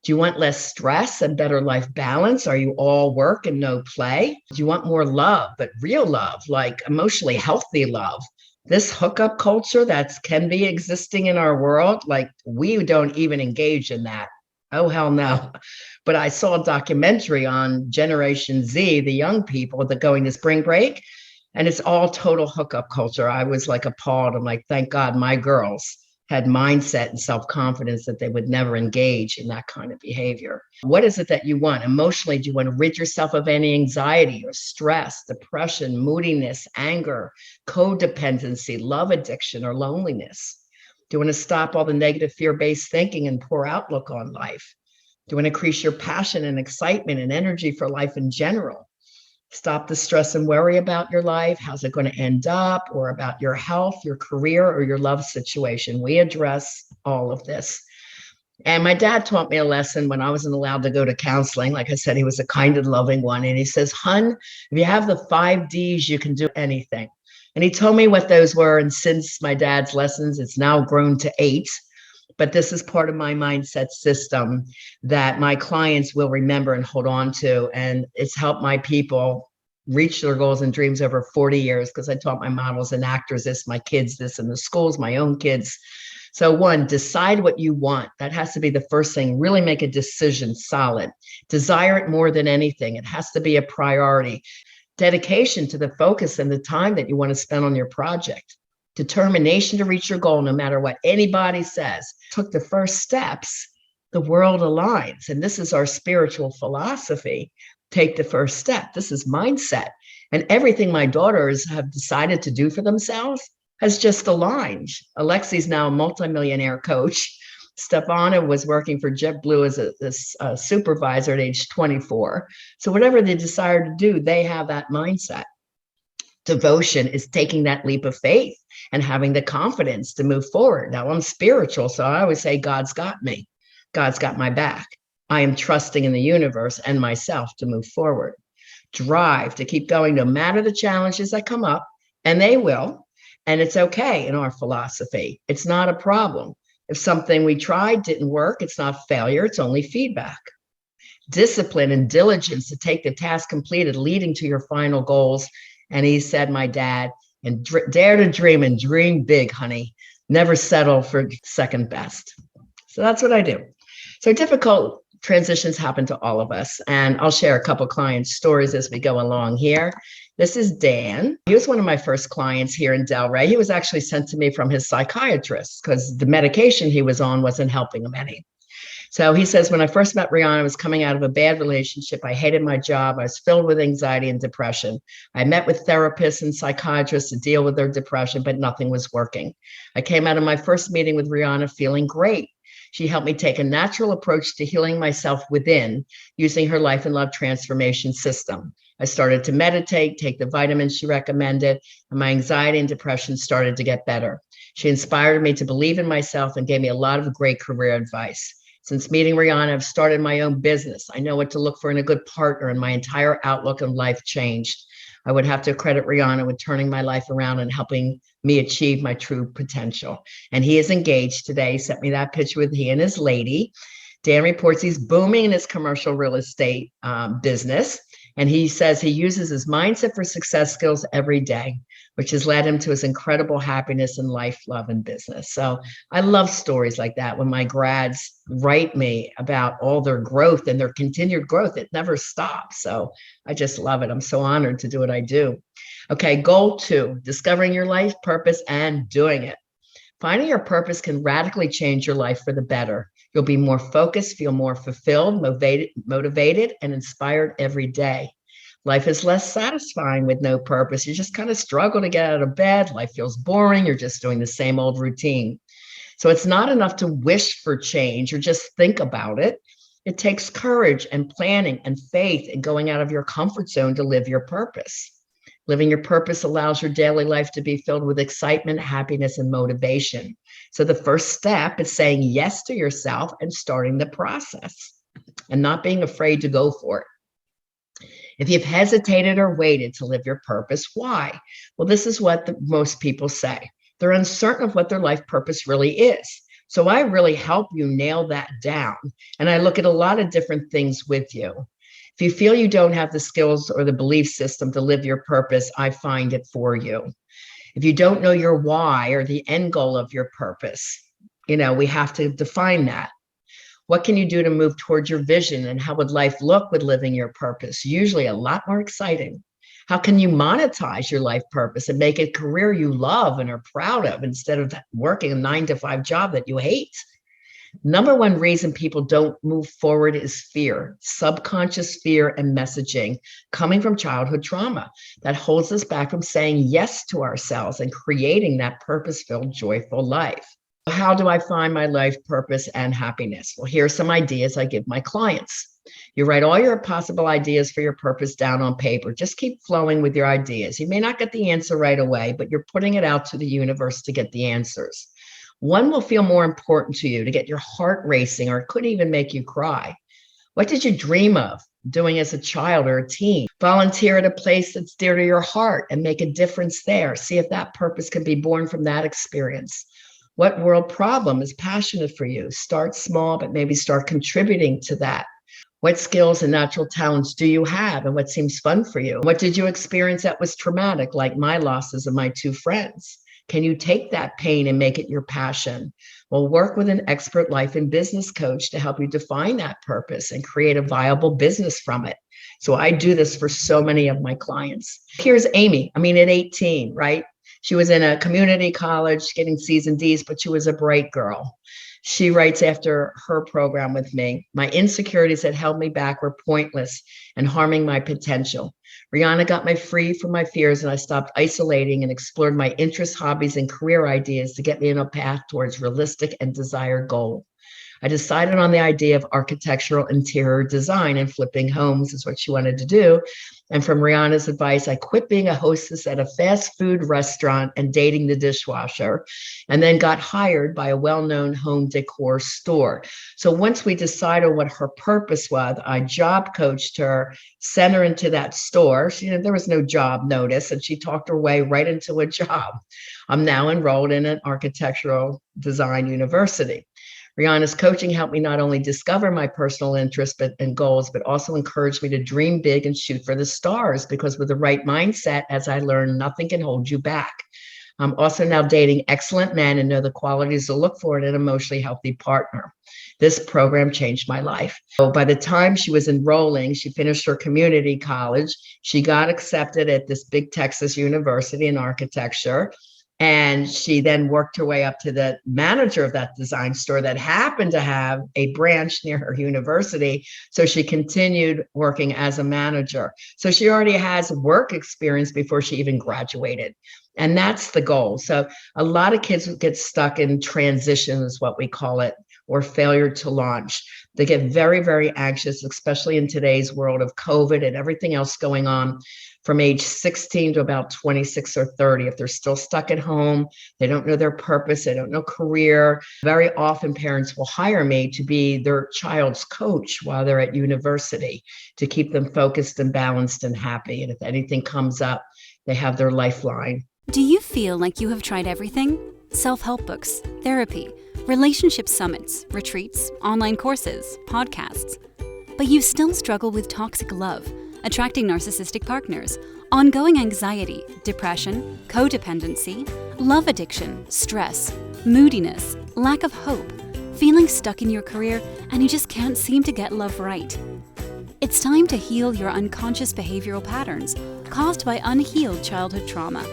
[SPEAKER 1] Do you want less stress and better life balance? Are you all work and no play? Do you want more love, but real love, like emotionally healthy love? This hookup culture that can be existing in our world, like we don't even engage in that. Oh, hell no. But I saw a documentary on Generation Z, the young people that going to spring break, and it's all total hookup culture. I was like appalled. I'm like, thank God my girls had mindset and self-confidence that they would never engage in that kind of behavior. What is it that you want? Emotionally, do you want to rid yourself of any anxiety or stress, depression, moodiness, anger, codependency, love addiction, or loneliness? Do you want to stop all the negative fear-based thinking and poor outlook on life? Do you want to increase your passion and excitement and energy for life in general? Stop the stress and worry about your life. How's it going to end up? Or about your health, your career, or your love situation. We address all of this. And my dad taught me a lesson when I wasn't allowed to go to counseling. Like I said, he was a kind and loving one. And he says, hun, if you have the 5 Ds, you can do anything. And he told me what those were. And since my dad's lessons, it's now grown to 8. But this is part of my mindset system that my clients will remember and hold on to. And it's helped my people reach their goals and dreams over 40 years because I taught my models and actors this, my kids this, in the schools, my own kids. So 1, decide what you want. That has to be the first thing. Really make a decision solid. Desire it more than anything. It has to be a priority. Dedication to the focus and the time that you want to spend on your project. determination to reach your goal, no matter what anybody says, took the first steps, the world aligns. And this is our spiritual philosophy. Take the first step. This is mindset. And everything my daughters have decided to do for themselves has just aligned. Alexi's now a multimillionaire coach. Stefana was working for JetBlue as a supervisor at age 24. So whatever they desire to do, they have that mindset. Devotion is taking that leap of faith and having the confidence to move forward. Now, I'm spiritual, so I always say, God's got me. God's got my back. I am trusting in the universe and myself to move forward. Drive to keep going no matter the challenges that come up, and they will. And it's okay in our philosophy. It's not a problem. If something we tried didn't work, it's not failure, it's only feedback. Discipline and diligence to take the task completed, leading to your final goals. And he said, my dad, and dare to dream and dream big, honey. Never settle for second best. So that's what I do. So difficult transitions happen to all of us. And I'll share a couple client stories as we go along here. This is Dan. He was one of my first clients here in Delray. He was actually sent to me from his psychiatrist because the medication he was on wasn't helping him any. So he says, when I first met Riana, I was coming out of a bad relationship. I hated my job. I was filled with anxiety and depression. I met with therapists and psychiatrists to deal with their depression, but nothing was working. I came out of my first meeting with Riana feeling great. She helped me take a natural approach to healing myself within using her life and love transformation system. I started to meditate, take the vitamins she recommended, and my anxiety and depression started to get better. She inspired me to believe in myself and gave me a lot of great career advice. Since meeting Riana, I've started my own business. I know what to look for in a good partner, and my entire outlook on life changed. I would have to credit Riana with turning my life around and helping me achieve my true potential. And he is engaged today. He sent me that picture with he and his lady. Dan reports he's booming in his commercial real estate business. And he says he uses his mindset for success skills every day, which has led him to his incredible happiness in life, love, and business. So I love stories like that when my grads write me about all their growth and their continued growth. It never stops. So I just love it. I'm so honored to do what I do. Okay, goal 2, discovering your life purpose and doing it. Finding your purpose can radically change your life for the better. You'll be more focused, feel more fulfilled, motivated, and inspired every day. Life is less satisfying with no purpose. You just kind of struggle to get out of bed. Life feels boring. You're just doing the same old routine. So it's not enough to wish for change or just think about it. It takes courage and planning and faith and going out of your comfort zone to live your purpose. Living your purpose allows your daily life to be filled with excitement, happiness, and motivation. So the first step is saying yes to yourself and starting the process and not being afraid to go for it. If you've hesitated or waited to live your purpose, why? Well, this is what most people say. They're uncertain of what their life purpose really is. So I really help you nail that down. And I look at a lot of different things with you. If you feel you don't have the skills or the belief system to live your purpose, I find it for you. If you don't know your why or the end goal of your purpose, we have to define that. What can you do to move towards your vision, and how would life look with living your purpose? Usually a lot more exciting. How can you monetize your life purpose and make it a career you love and are proud of instead of working a 9-to-5 job that you hate? Number one reason people don't move forward is fear, subconscious fear and messaging coming from childhood trauma that holds us back from saying yes to ourselves and creating that purpose-filled, joyful life. How do I find my life purpose and happiness? Well, here are some ideas I give my clients. You write all your possible ideas for your purpose down on paper. Just keep flowing with your ideas. You may not get the answer right away, but you're putting it out to the universe to get the answers. One will feel more important to you to get your heart racing, or it could even make you cry. What did you dream of doing as a child or a teen? Volunteer at a place that's dear to your heart and make a difference there. See if that purpose can be born from that experience. What world problem is passionate for you? Start small, but maybe start contributing to that. What skills and natural talents do you have, and what seems fun for you? What did you experience that was traumatic, like my losses of my 2 friends? Can you take that pain and make it your passion? Well, work with an expert life and business coach to help you define that purpose and create a viable business from it. So I do this for so many of my clients. Here's Amy. At 18, right? She was in a community college getting C's and D's, but she was a bright girl. She writes after her program with me, my insecurities that held me back were pointless and harming my potential. Riana got me free from my fears, and I stopped isolating and explored my interests, hobbies, and career ideas to get me on a path towards realistic and desired goal. I decided on the idea of architectural interior design, and flipping homes is what she wanted to do. And from Riana's advice, I quit being a hostess at a fast food restaurant and dating the dishwasher, and then got hired by a well-known home decor store. So once we decided what her purpose was, I job coached her, sent her into that store. There was no job notice, and she talked her way right into a job. I'm now enrolled in an architectural design university. Riana's coaching helped me not only discover my personal interests and goals, but also encouraged me to dream big and shoot for the stars, because with the right mindset, as I learned, nothing can hold you back. I'm also now dating excellent men and know the qualities to look for in an emotionally healthy partner. This program changed my life. So by the time she was enrolling, she finished her community college. She got accepted at this big Texas university in architecture. And she then worked her way up to the manager of that design store that happened to have a branch near her university. So she continued working as a manager. So she already has work experience before she even graduated. And that's the goal. So a lot of kids get stuck in transition, is what we call it, or failure to launch. They get very, very anxious, especially in today's world of COVID and everything else going on, from age 16 to about 26 or 30. If they're still stuck at home, they don't know their purpose, they don't know career. Very often parents will hire me to be their child's coach while they're at university, to keep them focused and balanced and happy. And if anything comes up, they have their lifeline.
[SPEAKER 2] Do you feel like you have tried everything? Self-help books, therapy, relationship summits, retreats, online courses, podcasts. But you still struggle with toxic love, attracting narcissistic partners, ongoing anxiety, depression, codependency, love addiction, stress, moodiness, lack of hope, feeling stuck in your career, and you just can't seem to get love right. It's time to heal your unconscious behavioral patterns caused by unhealed childhood trauma.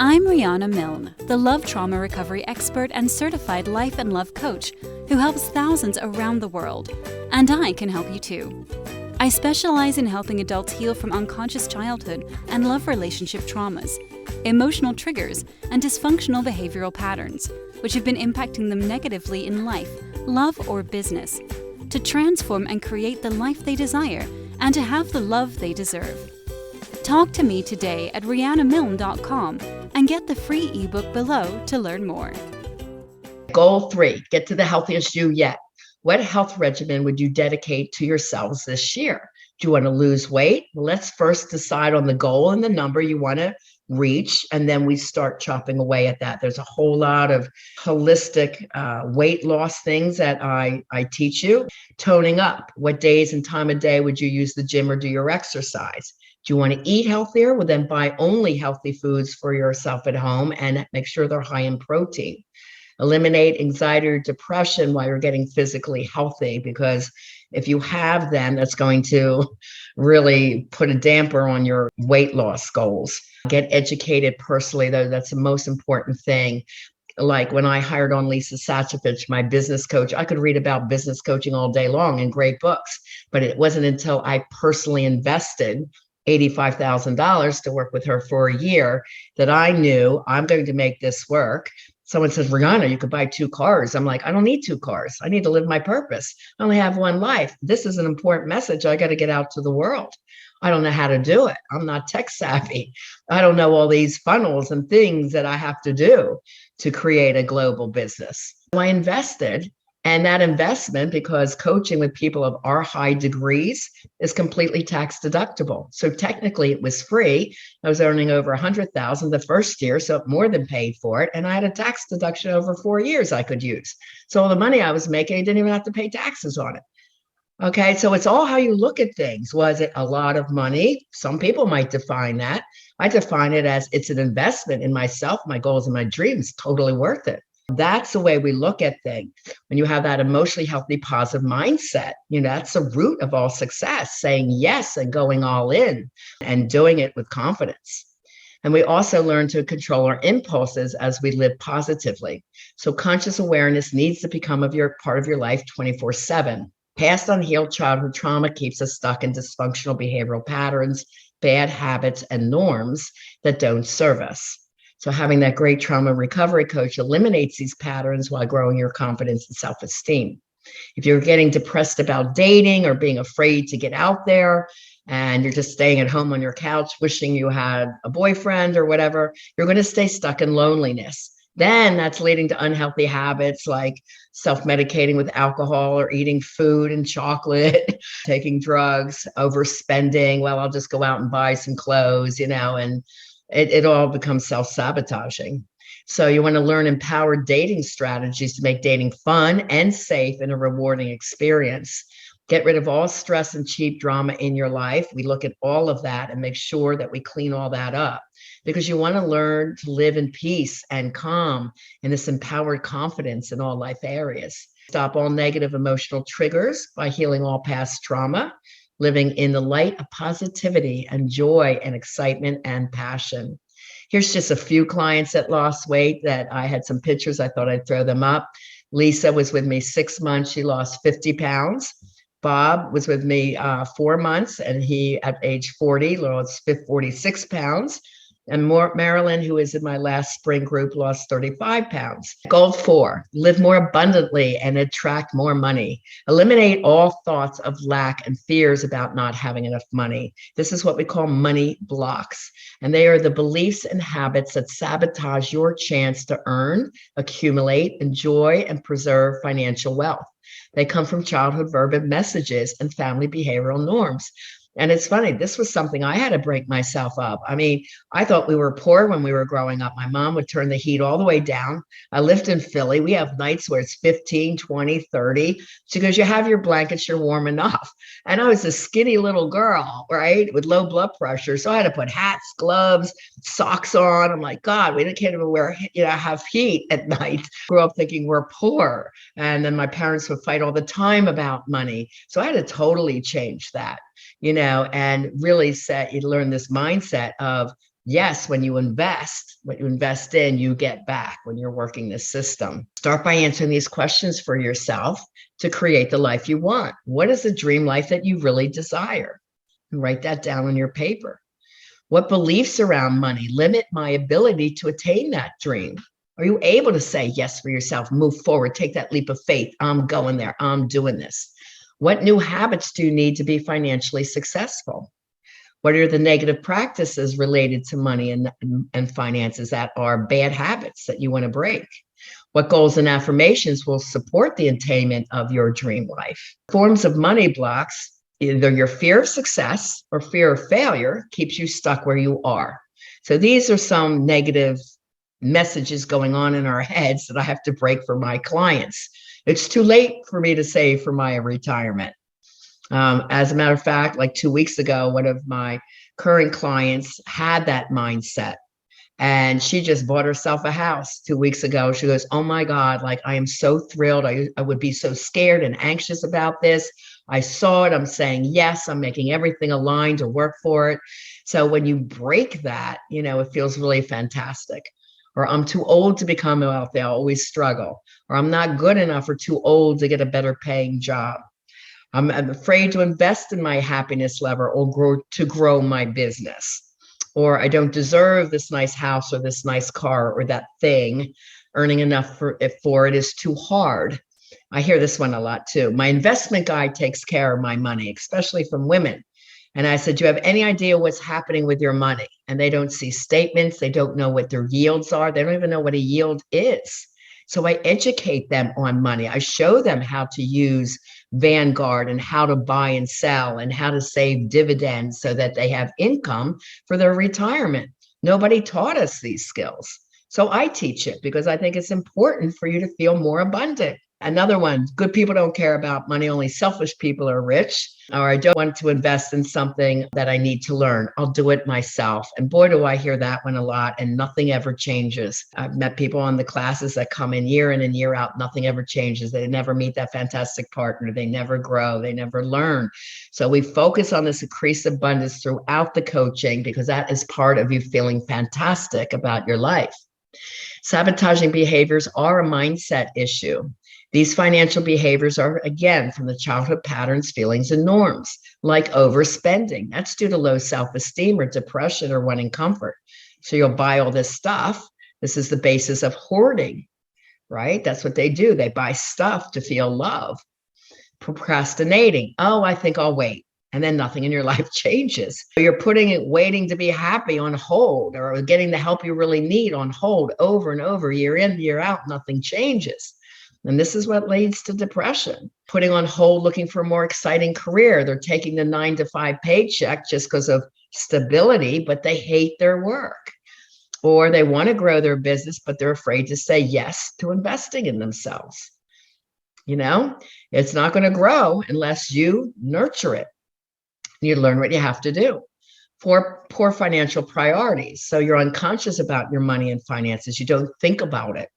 [SPEAKER 2] I'm Riana Milne, the love trauma recovery expert and certified life and love coach who helps thousands around the world, and I can help you too. I specialize in helping adults heal from unconscious childhood and love relationship traumas, emotional triggers, and dysfunctional behavioral patterns, which have been impacting them negatively in life, love, or business, to transform and create the life they desire and to have the love they deserve. Talk to me today at rianamilne.com and get the free ebook below to learn more.
[SPEAKER 1] Goal 3, get to the healthiest you yet. What health regimen would you dedicate to yourselves this year? Do you want to lose weight? Well, let's first decide on the goal and the number you want to reach, and then we start chopping away at that. There's a whole lot of holistic weight loss things that I teach you. Toning up, what days and time of day would you use the gym or do your exercise? Do you want to eat healthier? Well, then buy only healthy foods for yourself at home and make sure they're high in protein. Eliminate anxiety or depression while you're getting physically healthy, because if you have them, that's going to really put a damper on your weight loss goals. Get educated personally, though. That's the most important thing. Like when I hired on Lisa Sachovich, my business coach, I could read about business coaching all day long in great books, but it wasn't until I personally invested $85,000 to work with her for a year that I knew I'm going to make this work. Someone says, Riana, you could buy 2 cars. I'm like, I don't need 2 cars. I need to live my purpose. I only have one life. This is an important message. I got to get out to the world. I don't know how to do it. I'm not tech savvy. I don't know all these funnels and things that I have to do to create a global business. So I invested. And that investment, because coaching with people of our high degrees is completely tax deductible. So technically it was free. I was earning over 100,000 the first year, so it more than paid for it. And I had a tax deduction over 4 years I could use. So all the money I was making, I didn't even have to pay taxes on it. Okay, so it's all how you look at things. Was it a lot of money? Some people might define that. I define it as it's an investment in myself, my goals, and my dreams. Totally worth it. That's the way we look at things. When you have that emotionally healthy, positive mindset, that's the root of all success, saying yes and going all in and doing it with confidence. And we also learn to control our impulses as we live positively. So conscious awareness needs to become part of your life 24/7. Past unhealed childhood trauma keeps us stuck in dysfunctional behavioral patterns, bad habits, and norms that don't serve us. So having that great trauma recovery coach eliminates these patterns while growing your confidence and self-esteem. If you're getting depressed about dating or being afraid to get out there and you're just staying at home on your couch wishing you had a boyfriend or whatever, you're going to stay stuck in loneliness. Then that's leading to unhealthy habits like self-medicating with alcohol or eating food and chocolate, taking drugs, overspending. Well, I'll just go out and buy some clothes, and it all becomes self-sabotaging. So you want to learn empowered dating strategies to make dating fun and safe and a rewarding experience. Get rid of all stress and cheap drama in your life. We look at all of that and make sure that we clean all that up, because you want to learn to live in peace and calm and this empowered confidence in all life areas. Stop all negative emotional triggers by healing all past trauma, living in the light of positivity and joy and excitement and passion. Here's just a few clients that lost weight that I had some pictures. I thought I'd throw them up. Lisa was with me 6 months. She lost 50 pounds. Bob was with me 4 months, and he, at age 40, lost 46 pounds. And Marilyn, who is in my last spring group, lost 35 pounds. Goal 4, live more abundantly and attract more money. Eliminate all thoughts of lack and fears about not having enough money. This is what we call money blocks. And they are the beliefs and habits that sabotage your chance to earn, accumulate, enjoy, and preserve financial wealth. They come from childhood verbal messages and family behavioral norms. And it's funny, this was something I had to break myself up. I mean, I thought we were poor when we were growing up. My mom would turn the heat all the way down. I lived in Philly. We have nights where it's 15, 20, 30. She goes, you have your blankets, you're warm enough. And I was a skinny little girl, right, with low blood pressure. So I had to put hats, gloves, socks on. I'm like, God, we can't even have heat at night. Grew up thinking we're poor. And then my parents would fight all the time about money. So I had to totally change that. And really learn this mindset of, yes, when you invest, what you invest in, you get back when you're working this system. Start by answering these questions for yourself to create the life you want. What is the dream life that you really desire? And write that down on your paper. What beliefs around money limit my ability to attain that dream? Are you able to say yes for yourself, move forward, take that leap of faith? I'm going there. I'm doing this. What new habits do you need to be financially successful? What are the negative practices related to money and finances that are bad habits that you want to break? What goals and affirmations will support the attainment of your dream life? Forms of money blocks, either your fear of success or fear of failure, keeps you stuck where you are. So these are some negative messages going on in our heads that I have to break for my clients. It's too late for me to save for my retirement. As a matter of fact, like 2 weeks ago, one of my current clients had that mindset, and she just bought herself a house 2 weeks ago. She goes, oh my God, like I am so thrilled. I would be so scared and anxious about this. I saw it. I'm saying yes. I'm making everything aligned to work for it. So when you break that, it feels really fantastic. Or I'm too old to become wealthy. I always struggle. Or I'm not good enough or too old to get a better paying job. I'm afraid to invest in my happiness level or grow my business. Or I don't deserve this nice house or this nice car or that thing. Earning enough for it is too hard. I hear this one a lot too. My investment guy takes care of my money, especially from women. And I said, do you have any idea what's happening with your money? And they don't see statements. They don't know what their yields are. They don't even know what a yield is. So I educate them on money. I show them how to use Vanguard and how to buy and sell and how to save dividends so that they have income for their retirement. Nobody taught us these skills. So I teach it because I think it's important for you to feel more abundant. Another one, good people don't care about money, only selfish people are rich. Or I don't want to invest in something that I need to learn. I'll do it myself. And boy, do I hear that one a lot, and nothing ever changes. I've met people on the classes that come in and year out, nothing ever changes. They never meet that fantastic partner. They never grow. They never learn. So we focus on this increased abundance throughout the coaching because that is part of you feeling fantastic about your life. Sabotaging behaviors are a mindset issue. These financial behaviors are, again, from the childhood patterns, feelings, and norms, like overspending. That's due to low self-esteem or depression or wanting comfort. So you'll buy all this stuff. This is the basis of hoarding, right? That's what they do. They buy stuff to feel love. Procrastinating. Oh, I think I'll wait. And then nothing in your life changes. You're putting it, waiting to be happy on hold, or getting the help you really need on hold over and over, year in, year out, nothing changes. And this is what leads to depression. Putting on hold, looking for a more exciting career. They're taking the 9-to-5 paycheck just because of stability, but they hate their work. Or they want to grow their business, but they're afraid to say yes to investing in themselves. You know, it's not going to grow unless you nurture it. You learn what you have to do. For poor financial priorities. So you're unconscious about your money and finances. You don't think about it.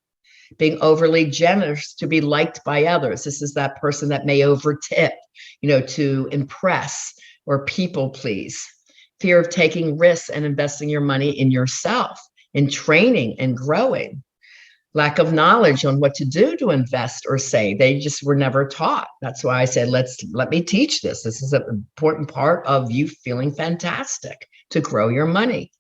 [SPEAKER 1] Being overly generous to be liked by others. This is that person that may overtip, to impress or people please. Fear of taking risks and investing your money in yourself, in training and growing. Lack of knowledge on what to do to invest or save. They just were never taught. That's why I said, let me teach this. This is an important part of you feeling fantastic to grow your money.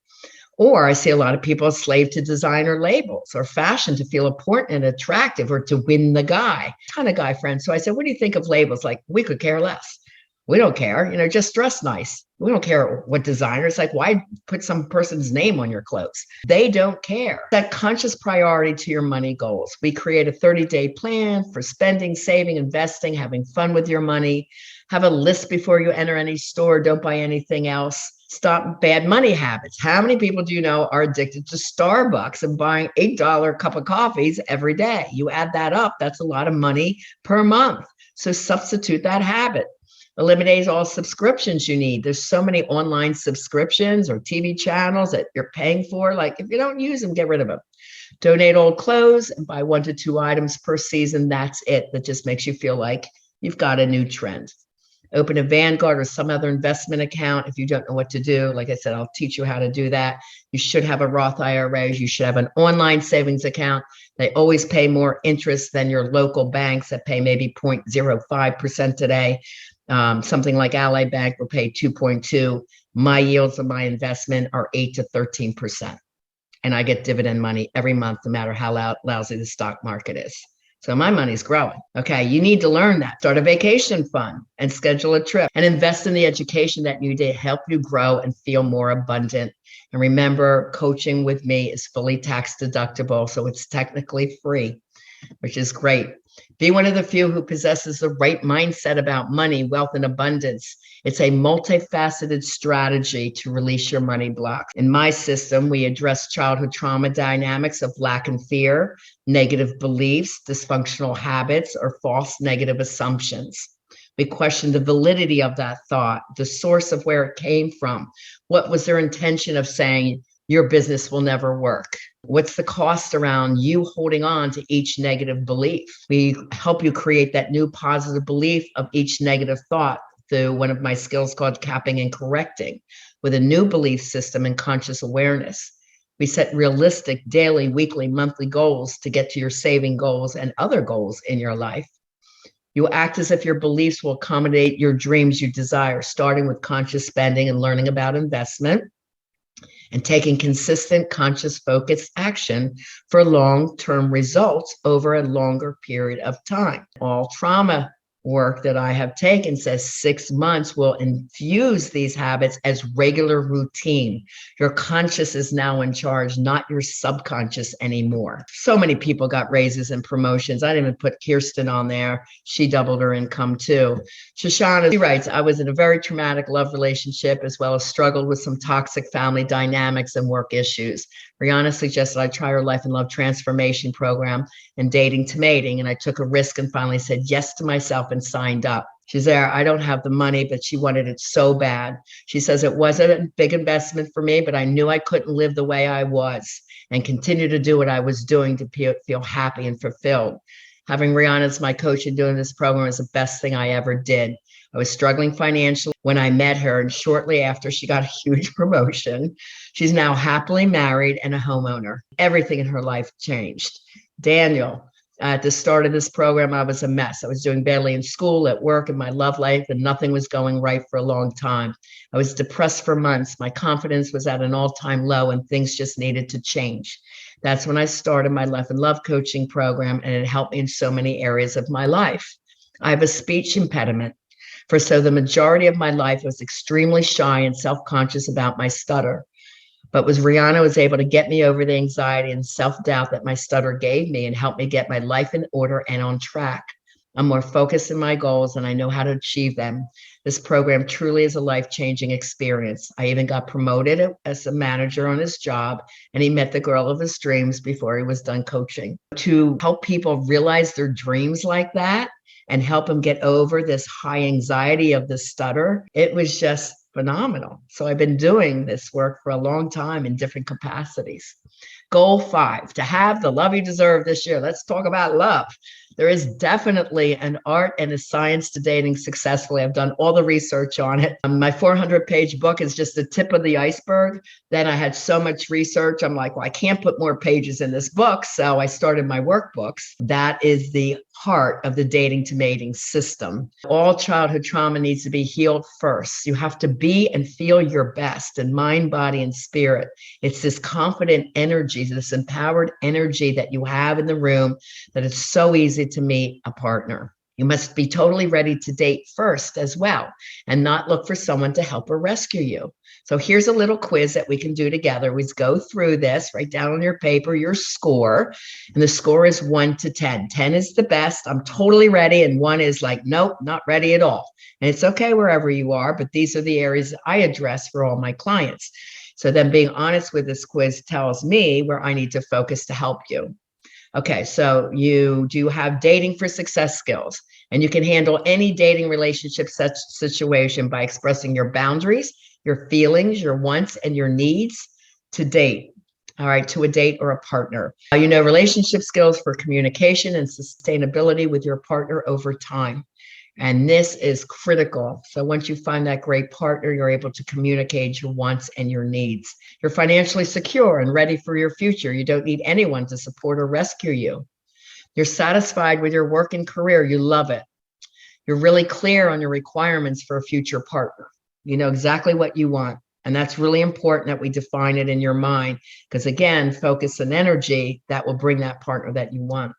[SPEAKER 1] Or I see a lot of people slave to designer labels or fashion to feel important and attractive or to win the guy. Ton of guy friends. So I said, what do you think of labels? Like, we could care less. We don't care, just dress nice. We don't care what designer. It's like, why put some person's name on your clothes? They don't care. That conscious priority to your money goals. We create a 30-day plan for spending, saving, investing, having fun with your money. Have a list before you enter any store. Don't buy anything else. Stop bad money habits. How many people do you know are addicted to Starbucks and buying $8 cup of coffees every day? You add that up, that's a lot of money per month. So substitute that habit. Eliminate all subscriptions you need. There's so many online subscriptions or TV channels that you're paying for. Like, if you don't use them, get rid of them. Donate old clothes and buy 1 to 2 items per season. That's it. That just makes you feel like you've got a new trend. Open a Vanguard or some other investment account if you don't know what to do. Like I said, I'll teach you how to do that. You should have a Roth IRA. You should have an online savings account. They always pay more interest than your local banks that pay maybe 0.05% today. Something like Ally Bank will pay 2.2. My yields on my investment are 8 to 13%. And I get dividend money every month, no matter how lousy the stock market is. So my money's growing. Okay, you need to learn that. Start a vacation fund and schedule a trip and invest in the education that you need to help you grow and feel more abundant. And remember, coaching with me is fully tax deductible, so it's technically free, which is great. Be one of the few who possesses the right mindset about money, wealth, and abundance. It's a multifaceted strategy to release your money blocks. In my system, we address childhood trauma dynamics of lack and fear, negative beliefs, dysfunctional habits, or false negative assumptions. We question the validity of that thought, the source of where it came from. What was their intention of saying your business will never work? What's the cost around you holding on to each negative belief? We help you create that new positive belief of each negative thought through one of my skills called capping and correcting, with a new belief system and conscious awareness. We set realistic daily, weekly, monthly goals to get to your saving goals and other goals in your life. You act as if your beliefs will accommodate your dreams you desire, starting with conscious spending and learning about investment, and taking consistent, conscious, focused action for long-term results over a longer period of time. All trauma work that I have taken says 6 months will infuse these habits as regular routine. Your conscious is now in charge, not your subconscious anymore. So many people got raises and promotions. I didn't even put Kirsten on there. She doubled her income too. Shoshana, she writes, I was in a very traumatic love relationship as well as struggled with some toxic family dynamics and work issues. Riana suggested I try her life and love transformation program and dating to mating. And I took a risk and finally said yes to myself and signed up. She's there. I don't have the money, but she wanted it so bad. She says it wasn't a big investment for me, but I knew I couldn't live the way I was and continue to do what I was doing to feel happy and fulfilled. Having Riana as my coach and doing this program was the best thing I ever did. I was struggling financially when I met her, and shortly after, she got a huge promotion. She's now happily married and a homeowner. Everything in her life changed. Daniel, at the start of this program, I was a mess. I was doing badly in school, at work, in my love life, and nothing was going right for a long time. I was depressed for months. My confidence was at an all-time low, and things just needed to change. That's when I started my life and love coaching program, and it helped me in so many areas of my life. I have a speech impediment. So the majority of my life, I was extremely shy and self-conscious about my stutter. But Riana was able to get me over the anxiety and self-doubt that my stutter gave me and helped me get my life in order and on track. I'm more focused in my goals and I know how to achieve them. This program truly is a life-changing experience. I even got promoted as a manager on his job, and he met the girl of his dreams before he was done coaching. To help people realize their dreams like that and help them get over this high anxiety of the stutter, it was just phenomenal. So I've been doing this work for a long time in different capacities. Goal 5, to have the love you deserve this year. Let's talk about love. There is definitely an art and a science to dating successfully. I've done all the research on it. My 400-page book is just the tip of the iceberg. Then I had so much research. I'm like, well, I can't put more pages in this book. So I started my workbooks. That is the heart of the dating to mating system. All childhood trauma needs to be healed first. You have to be and feel your best in mind, body, and spirit. It's this confident energy, this empowered energy that you have in the room that it's so easy to meet a partner. You must be totally ready to date first as well and not look for someone to help or rescue you. So here's a little quiz that we can do together. We go through this, write down on your paper your score, and the score is 1 to 10. 10 is the best. I'm totally ready, and 1 is like, nope, not ready at all. And it's okay wherever you are, but these are the areas I address for all my clients. So then being honest with this quiz tells me where I need to focus to help you. Okay, so you do have dating for success skills, and you can handle any dating relationship situation by expressing your boundaries, your feelings, your wants, and your needs to date. All right, to a date or a partner. You know, relationship skills for communication and sustainability with your partner over time. And this is critical. So once you find that great partner, you're able to communicate your wants and your needs. You're financially secure and ready for your future. You don't need anyone to support or rescue you. You're satisfied with your work and career. You love it. You're really clear on your requirements for a future partner. You know exactly what you want. And that's really important that we define it in your mind, because again, focus and energy, that will bring that partner that you want.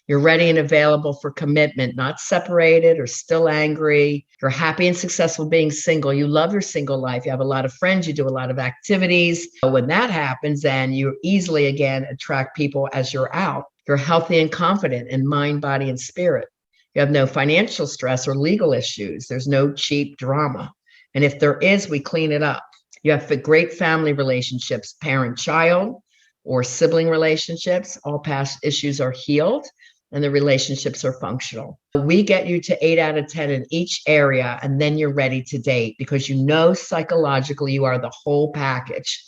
[SPEAKER 1] You're ready and available for commitment, not separated or still angry. You're happy and successful being single. You love your single life. You have a lot of friends. You do a lot of activities. When that happens, then you easily, again, attract people as you're out. You're healthy and confident in mind, body, and spirit. You have no financial stress or legal issues. There's no cheap drama. And if there is, we clean it up. You have great family relationships, parent-child or sibling relationships. All past issues are healed, and the relationships are functional. We get you to 8 out of 10 in each area, and then you're ready to date because you know psychologically you are the whole package.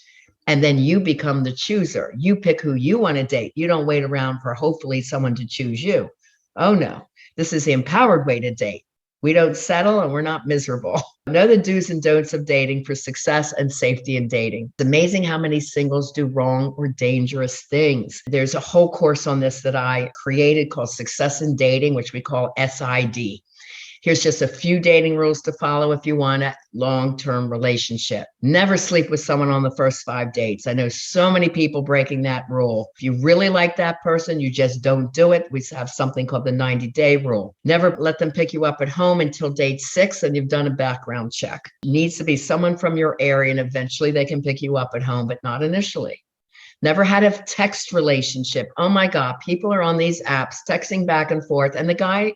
[SPEAKER 1] And then you become the chooser. You pick who you want to date. You don't wait around for hopefully someone to choose you. Oh no, this is the empowered way to date. We don't settle and we're not miserable. Know the do's and don'ts of dating for success and safety in dating. It's amazing how many singles do wrong or dangerous things. There's a whole course on this that I created called Success in Dating, which we call SID. Here's just a few dating rules to follow if you want a long-term relationship. Never sleep with someone on the first 5 dates. I know so many people breaking that rule. If you really like that person, you just don't do it. We have something called the 90-day rule. Never let them pick you up at home until date 6 and you've done a background check. It needs to be someone from your area, and eventually they can pick you up at home, but not initially. Never had a text relationship. Oh my God, people are on these apps texting back and forth, and the guy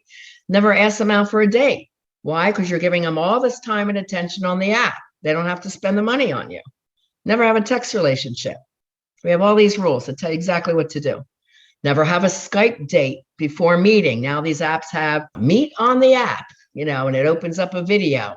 [SPEAKER 1] never asks them out for a date. Why? Because you're giving them all this time and attention on the app. They don't have to spend the money on you. Never have a text relationship. We have all these rules that tell you exactly what to do. Never have a Skype date before meeting. Now these apps have meet on the app, and it opens up a video.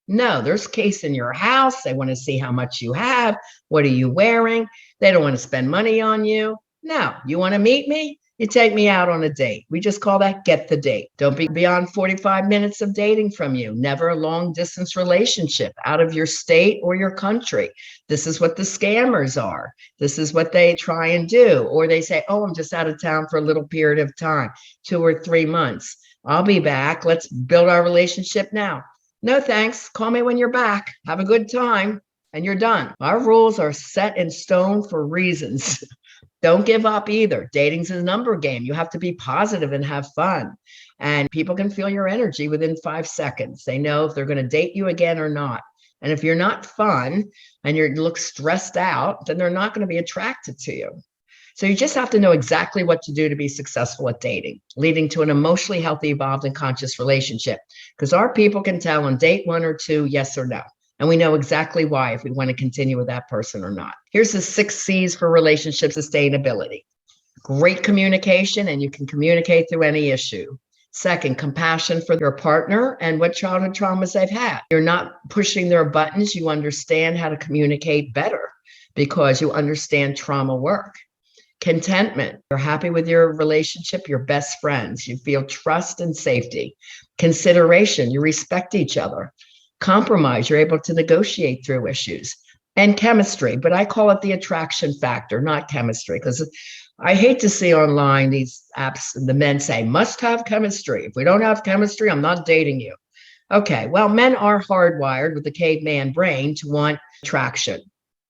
[SPEAKER 1] No, there's case in your house. They want to see how much you have. What are you wearing? They don't want to spend money on you. No, you want to meet me? You take me out on a date. We just call that get the date. Don't be beyond 45 minutes of dating from you. Never a long distance relationship out of your state or your country. This is what the scammers are. This is what they try and do. Or they say, oh, I'm just out of town for a little period of time, 2 or 3 months. I'll be back. Let's build our relationship now. No, thanks. Call me when you're back. Have a good time. And you're done. Our rules are set in stone for reasons. Don't give up either. Dating's a number game. You have to be positive and have fun. And people can feel your energy within 5 seconds. They know if they're going to date you again or not. And if you're not fun and you look stressed out, then they're not going to be attracted to you. So you just have to know exactly what to do to be successful at dating, leading to an emotionally healthy, evolved, and conscious relationship. Because our people can tell on date 1 or 2, yes or no. And we know exactly why, if we want to continue with that person or not. Here's the 6 C's for relationship sustainability. Great communication, and you can communicate through any issue. Second, compassion for your partner and what childhood traumas they've had. You're not pushing their buttons. You understand how to communicate better because you understand trauma work. Contentment. You're happy with your relationship, your best friends. You feel trust and safety. Consideration. You respect each other. Compromise, you're able to negotiate through issues. And chemistry, but I call it the attraction factor, not chemistry, because I hate to see online these apps, the men say, must have chemistry. If we don't have chemistry, I'm not dating you. Okay, well, men are hardwired with the caveman brain to want attraction.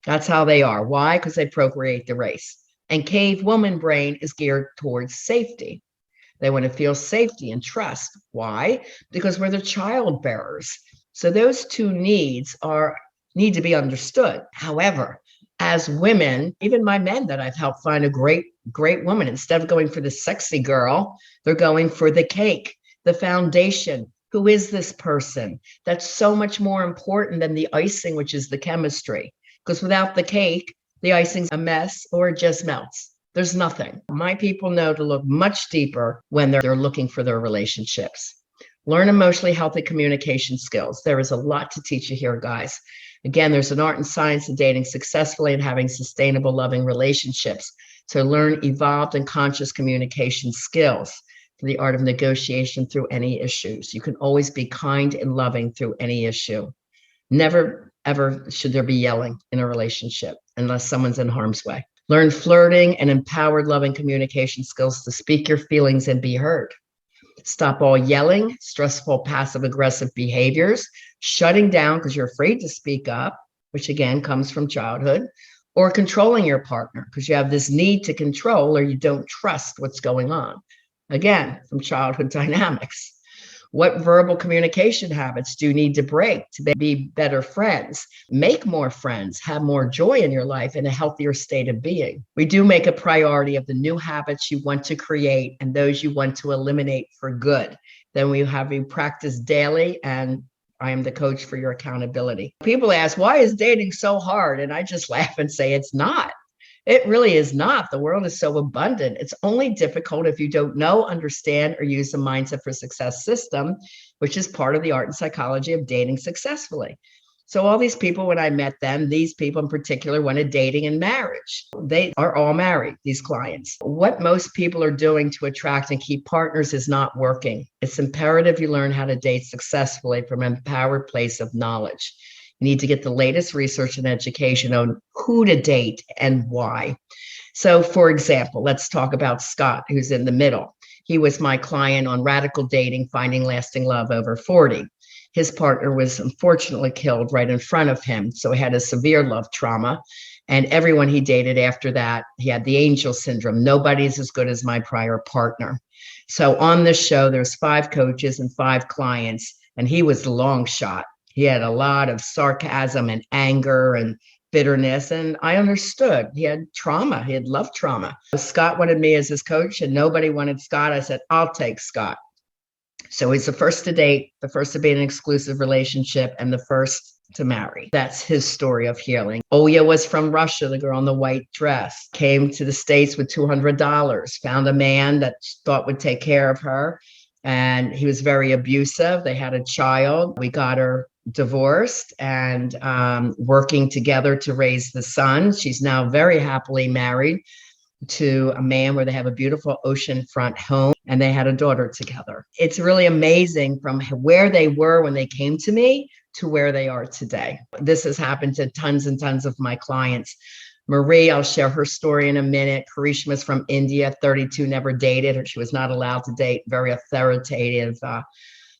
[SPEAKER 1] That's how they are. Why? Because they procreate the race. And cave woman brain is geared towards safety. They want to feel safety and trust. Why? Because we're the child bearers. So those 2 needs need to be understood. However, as women, even my men that I've helped find a great woman, instead of going for the sexy girl, they're going for the cake, the foundation. Who is this person? That's so much more important than the icing, which is the chemistry. Because without the cake, the icing's a mess or it just melts. There's nothing. My people know to look much deeper when they're looking for their relationships. Learn emotionally healthy communication skills. There is a lot to teach you here, guys. Again, there's an art and science of dating successfully and having sustainable, loving relationships. So learn evolved and conscious communication skills for the art of negotiation through any issues. You can always be kind and loving through any issue. Never, ever should there be yelling in a relationship unless someone's in harm's way. Learn flirting and empowered, loving communication skills to speak your feelings and be heard. Stop all yelling, stressful, passive-aggressive behaviors, shutting down because you're afraid to speak up, which again comes from childhood, or controlling your partner because you have this need to control or you don't trust what's going on. Again, from childhood dynamics. What verbal communication habits do you need to break to be better friends? Make more friends, have more joy in your life, in a healthier state of being. We do make a priority of the new habits you want to create and those you want to eliminate for good. Then we have you practice daily, and I am the coach for your accountability. People ask, why is dating so hard? And I just laugh and say, it's not. It really is not. The world is so abundant. It's only difficult if you don't know, understand, or use the mindset for success system, which is part of the art and psychology of dating successfully. So all these people, when I met them, these people in particular wanted dating and marriage. They are all married, these clients. What most people are doing to attract and keep partners is not working. It's imperative you learn how to date successfully from an empowered place of knowledge. You need to get the latest research and education on who to date and why. So, for example, let's talk about Scott, who's in the middle. He was my client on radical dating, finding lasting love over 40. His partner was unfortunately killed right in front of him. So he had a severe love trauma. And everyone he dated after that, he had the angel syndrome. Nobody's as good as my prior partner. So on this show, there's 5 coaches and 5 clients, and he was the long shot. He had a lot of sarcasm and anger and bitterness, and I understood. He had trauma. He had love trauma. Scott wanted me as his coach, and nobody wanted Scott. I said, I'll take Scott. So he's the first to date, the first to be in an exclusive relationship, and the first to marry. That's his story of healing. Oya was from Russia, the girl in the white dress, came to the States with $200, found a man that she thought would take care of her. And he was very abusive. They had a child. We got her divorced and working together to raise the son. She's now very happily married to a man where they have a beautiful oceanfront home and they had a daughter together. It's really amazing from where they were when they came to me to where they are today. This has happened to tons and tons of my clients. Marie, I'll share her story in a minute. Karishma's from India, 32, never dated her. She was not allowed to date, very authoritative,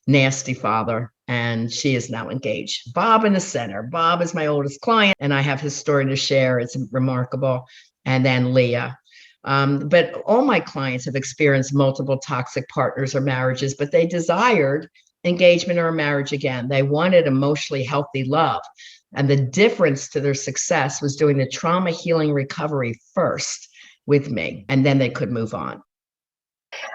[SPEAKER 1] nasty father. And she is now engaged. Bob in the center. Bob is my oldest client, and I have his story to share. It's remarkable. And then Leah. But all my clients have experienced multiple toxic partners or marriages, but they desired engagement or a marriage again. They wanted emotionally healthy love. And the difference to their success was doing the trauma healing recovery first with me, and then they could move on.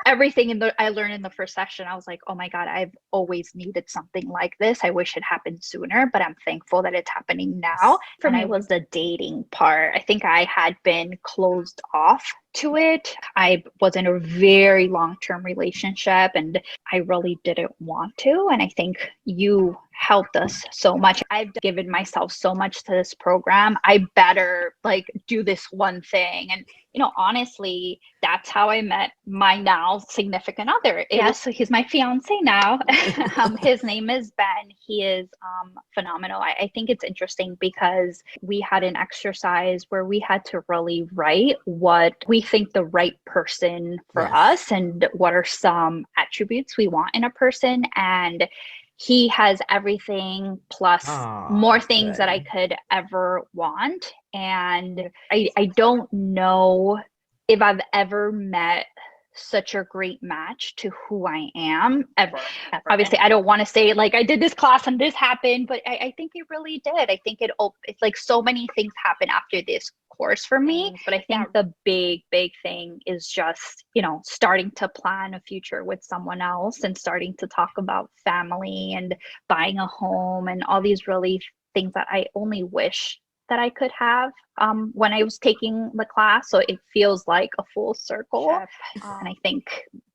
[SPEAKER 3] Everything I learned in the first session, I was like, oh my God, I've always needed something like this. I wish it happened sooner, but I'm thankful that it's happening now. For me, it was the dating part. I think I had been closed off to it. I was in a very long-term relationship and I really didn't want to. And I think you helped us so much. I've given myself so much to this program. I better do this one thing. And honestly, that's how I met my now significant other. Yes, he's my fiance now. His name is Ben. He is phenomenal. I think it's interesting because we had an exercise where we had to really write what we think the right person for us and what are some attributes we want in a person. And he has everything plus more things that I could ever want. And I don't know if I've ever met such a great match to who I am ever. Obviously, I don't want to say I did this class and this happened, but I think it really did. I think it's so many things happen after this course for me. But I think the big thing is just, starting to plan a future with someone else and starting to talk about family and buying a home and all these really things that I only wish that I could have when I was taking the class. So it feels like a full circle. And I think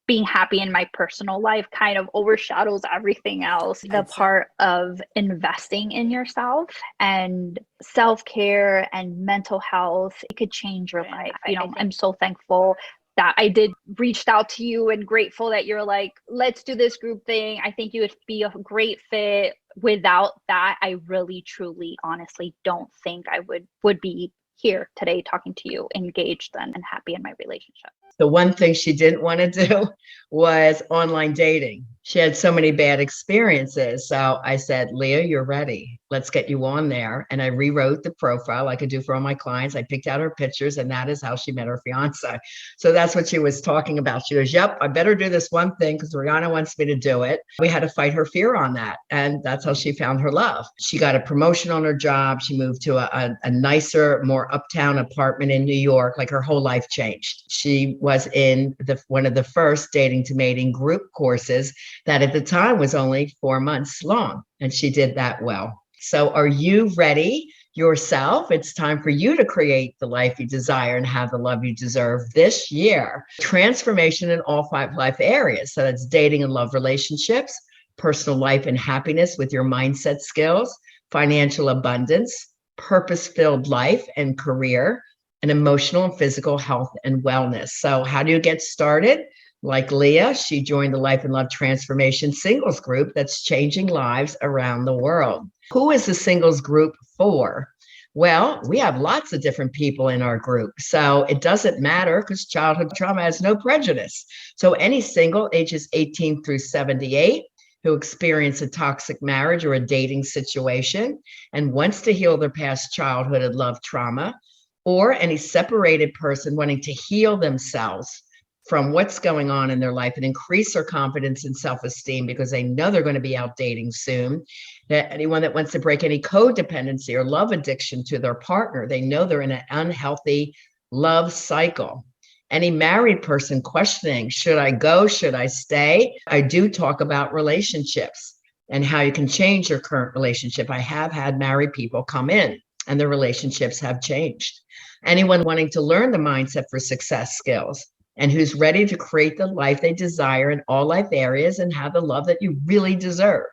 [SPEAKER 3] being happy in my personal life kind of overshadows everything else. The part of investing in yourself and self-care and mental health, it could change your life. I'm so thankful that I did reached out to you and grateful that you're like, let's do this group thing. I think you would be a great fit. Without that, I really, truly, honestly don't think I would be here today talking to you, engaged and happy in my relationship.
[SPEAKER 1] The one thing she didn't want to do was online dating. She had so many bad experiences. So I said, Leah, you're ready. Let's get you on there. And I rewrote the profile like I do for all my clients. I picked out her pictures, and that is how she met her fiance. So that's what she was talking about. She goes, yep, I better do this one thing because Riana wants me to do it. We had to fight her fear on that. And that's how she found her love. She got a promotion on her job. She moved to a nicer, more uptown apartment in New York. Her whole life changed. She was in one of the first dating to mating group courses that at the time was only 4 months long. And she did that well. So are you ready yourself? It's time for you to create the life you desire and have the love you deserve this year. Transformation in all 5 life areas. So that's dating and love relationships, personal life and happiness with your mindset skills, financial abundance, purpose-filled life and career, and emotional and physical health and wellness. So how do you get started? Like Leah, she joined the Life and Love Transformation Singles Group that's changing lives around the world. Who is the singles group for? Well, we have lots of different people in our group. So it doesn't matter because childhood trauma has no prejudice. So any single ages 18 through 78 who experience a toxic marriage or a dating situation and wants to heal their past childhood and love trauma, or any separated person wanting to heal themselves from what's going on in their life and increase their confidence and self-esteem because they know they're going to be out dating soon. That anyone that wants to break any codependency or love addiction to their partner, they know they're in an unhealthy love cycle. Any married person questioning, should I go? Should I stay? I do talk about relationships. and how you can change your current relationship. I have had married people come in and their relationships have changed. Anyone wanting to learn the mindset for success skills and who's ready to create the life they desire in all life areas and have the love that you really deserve.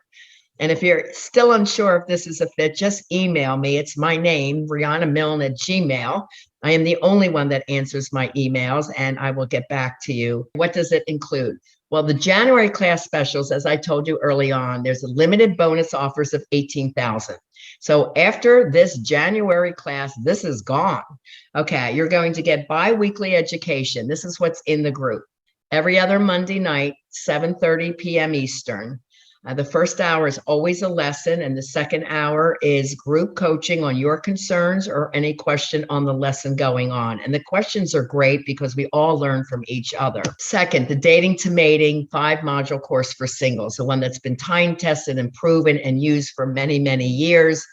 [SPEAKER 1] And if you're still unsure if this is a fit, just email me. It's my name, Riana Milne at Gmail. I am the only one that answers my emails, and I will get back to you. What does it include? Well, the January class specials, as I told you early on, there's a limited bonus offers of 18,000. So after this January class, this is gone. Okay, you're going to get bi-weekly education. This is what's in the group. Every other Monday night, 7:30 p.m. Eastern. The first hour is always a lesson, and the second hour is group coaching on your concerns or any question on the lesson going on. And the questions are great because we all learn from each other. Second, the Dating to Mating 5-module course for singles, the one that's been time tested and proven and used for many, many years.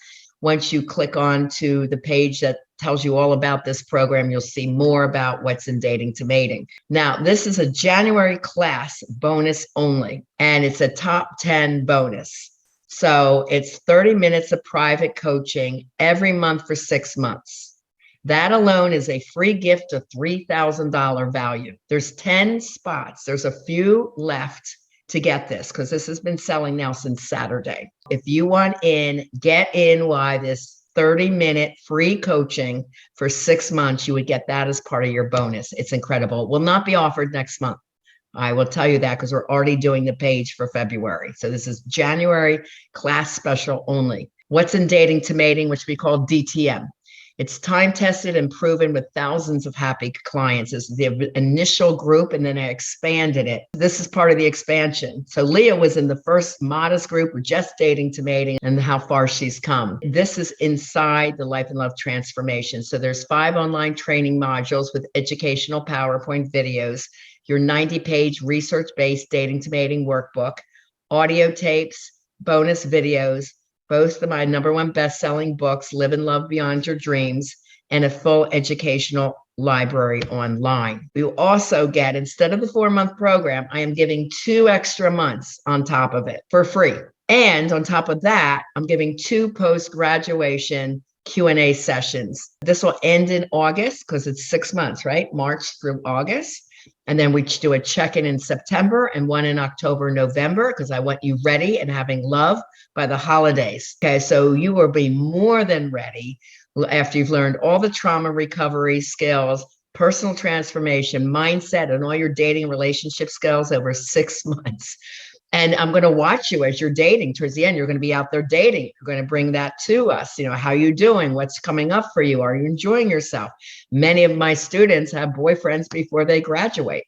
[SPEAKER 1] Once you click on to the page that tells you all about this program, you'll see more about what's in Dating to Mating. Now, this is a January class bonus only, and it's a top 10 bonus. So it's 30 minutes of private coaching every month for 6 months. That alone is a free gift of $3,000 value. There's 10 spots. There's a few left to get this because this has been selling now since Saturday. If you want in, get in while this 30-minute free coaching for 6 months, you would get that as part of your bonus. It's incredible. It will not be offered next month. I will tell you that because we're already doing the page for February. So this is January class special only. What's in Dating to Mating, which we call DTM? It's time tested and proven with thousands of happy clients. It's the initial group, and then I expanded it. This is part of the expansion. So Leah was in the first modest group, just Dating to Mating, and how far she's come. This is inside the Life and Love Transformation. So there's 5 online training modules with educational PowerPoint videos, your 90-page research-based Dating to Mating workbook, audio tapes, bonus videos, both of my #1 best-selling books, Live and Love Beyond Your Dreams, and a full educational library online. We will also get, instead of the 4-month program, I am giving 2 extra months on top of it for free. And on top of that, I'm giving 2 post-graduation Q&A sessions. This will end in August because it's 6 months, right? March through August. And then we do a check-in in September and one in October, November, because I want you ready and having love by the holidays. Okay, so you will be more than ready after you've learned all the trauma recovery skills, personal transformation, mindset, and all your dating relationship skills over 6 months. And I'm going to watch you as you're dating. Towards the end, you're going to be out there dating. You're going to bring that to us. You know, how are you doing? What's coming up for you? Are you enjoying yourself? Many of my students have boyfriends before they graduate.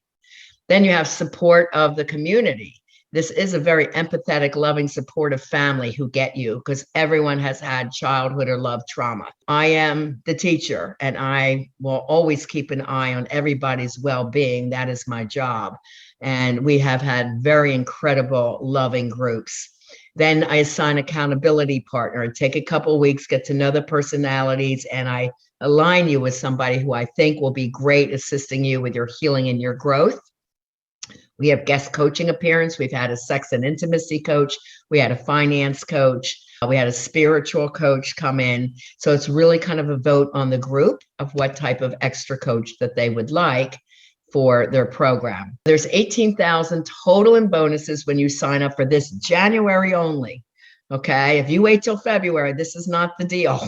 [SPEAKER 1] Then you have support of the community. This is a very empathetic, loving, supportive family who get you because everyone has had childhood or love trauma. I am the teacher, and I will always keep an eye on everybody's well-being. That is my job. And we have had very incredible, loving groups. Then I assign accountability partner and take a couple of weeks, get to know the personalities, and I align you with somebody who I think will be great assisting you with your healing and your growth. We have guest coaching appearance. We've had a sex and intimacy coach. We had a finance coach. We had a spiritual coach come in. So it's really kind of a vote on the group of what type of extra coach that they would like for their program. There's 18,000 total in bonuses when you sign up for this January only. Okay, if you wait till February, this is not the deal.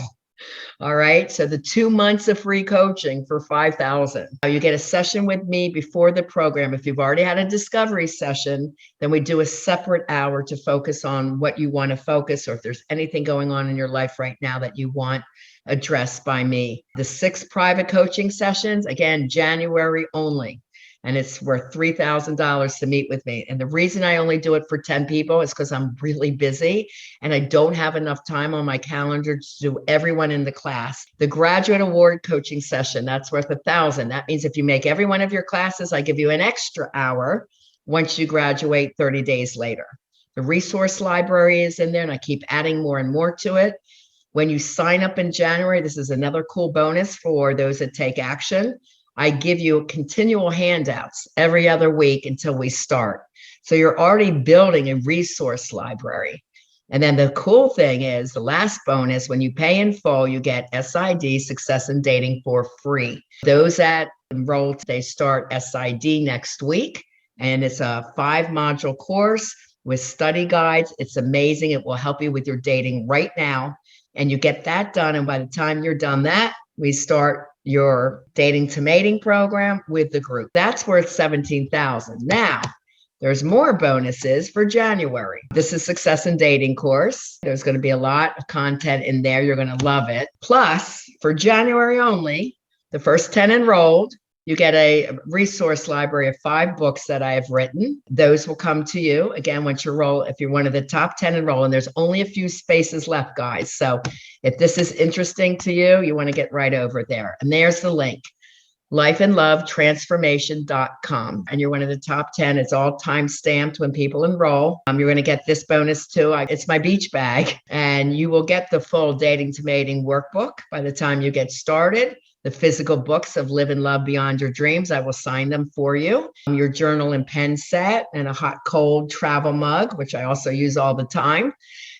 [SPEAKER 1] All right, so the 2 months of free coaching for 5,000. You get a session with me before the program. If you've already had a discovery session, then we do a separate hour to focus on what you want to focus, or if there's anything going on in your life right now that you want addressed by me. The 6 private coaching sessions, again, January only. And it's worth $3,000 to meet with me. And the reason I only do it for 10 people is because I'm really busy and I don't have enough time on my calendar to do everyone in the class. The graduate award coaching session, that's worth $1,000. That means if you make every one of your classes, I give you an extra hour once you graduate 30 days later. The resource library is in there and I keep adding more and more to it. When you sign up in January, this is another cool bonus for those that take action. I give you continual handouts every other week until we start. So you're already building a resource library. And then the cool thing is the last bonus, when you pay in full, you get SID, Success in Dating, for free. Those that enroll, they start SID next week. And it's a 5-module course with study guides. It's amazing. It will help you with your dating right now. And you get that done. And by the time you're done that, we start your dating to mating program with the group. That's worth $17,000. Now, there's more bonuses for January. This is Success in Dating course. There's going to be a lot of content in there. You're going to love it. Plus, for January only, the first 10 enrolled, you get a resource library of 5 books that I have written. Those will come to you again once you roll. If you're one of the top 10 enroll, and there's only a few spaces left, guys. So if this is interesting to you, you want to get right over there. And there's the link. lifeandlovetransformation.com. And you're one of the top 10. It's all time stamped when people enroll. You're going to get this bonus too. It's my beach bag, and you will get the full Dating to Mating workbook by the time you get started. The physical books of Live and Love Beyond Your Dreams, I will sign them for you. Your journal and pen set, and a hot cold travel mug, which I also use all the time.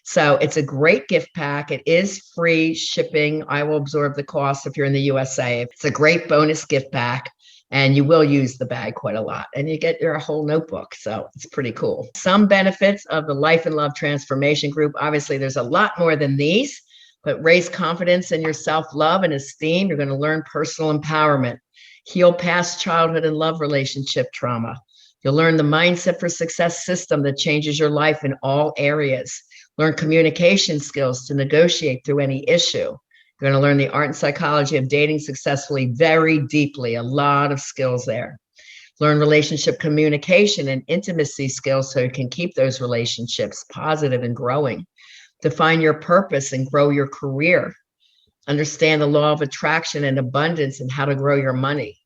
[SPEAKER 1] So it's a great gift pack. It is free shipping. I will absorb the cost if you're in the USA. It's a great bonus gift pack, and you will use the bag quite a lot. And you get your whole notebook. So it's pretty cool. Some benefits of the Life and Love Transformation Group. Obviously, there's a lot more than these, but raise confidence in your self-love and esteem. You're going to learn personal empowerment, heal past childhood and love relationship trauma. You'll learn the Mindset for Success system that changes your life in all areas. Learn communication skills to negotiate through any issue. You're going to learn the art and psychology of dating successfully very deeply, a lot of skills there. Learn relationship communication and intimacy skills so you can keep those relationships positive and growing. Define your purpose and grow your career. Understand the law of attraction and abundance and how to grow your money.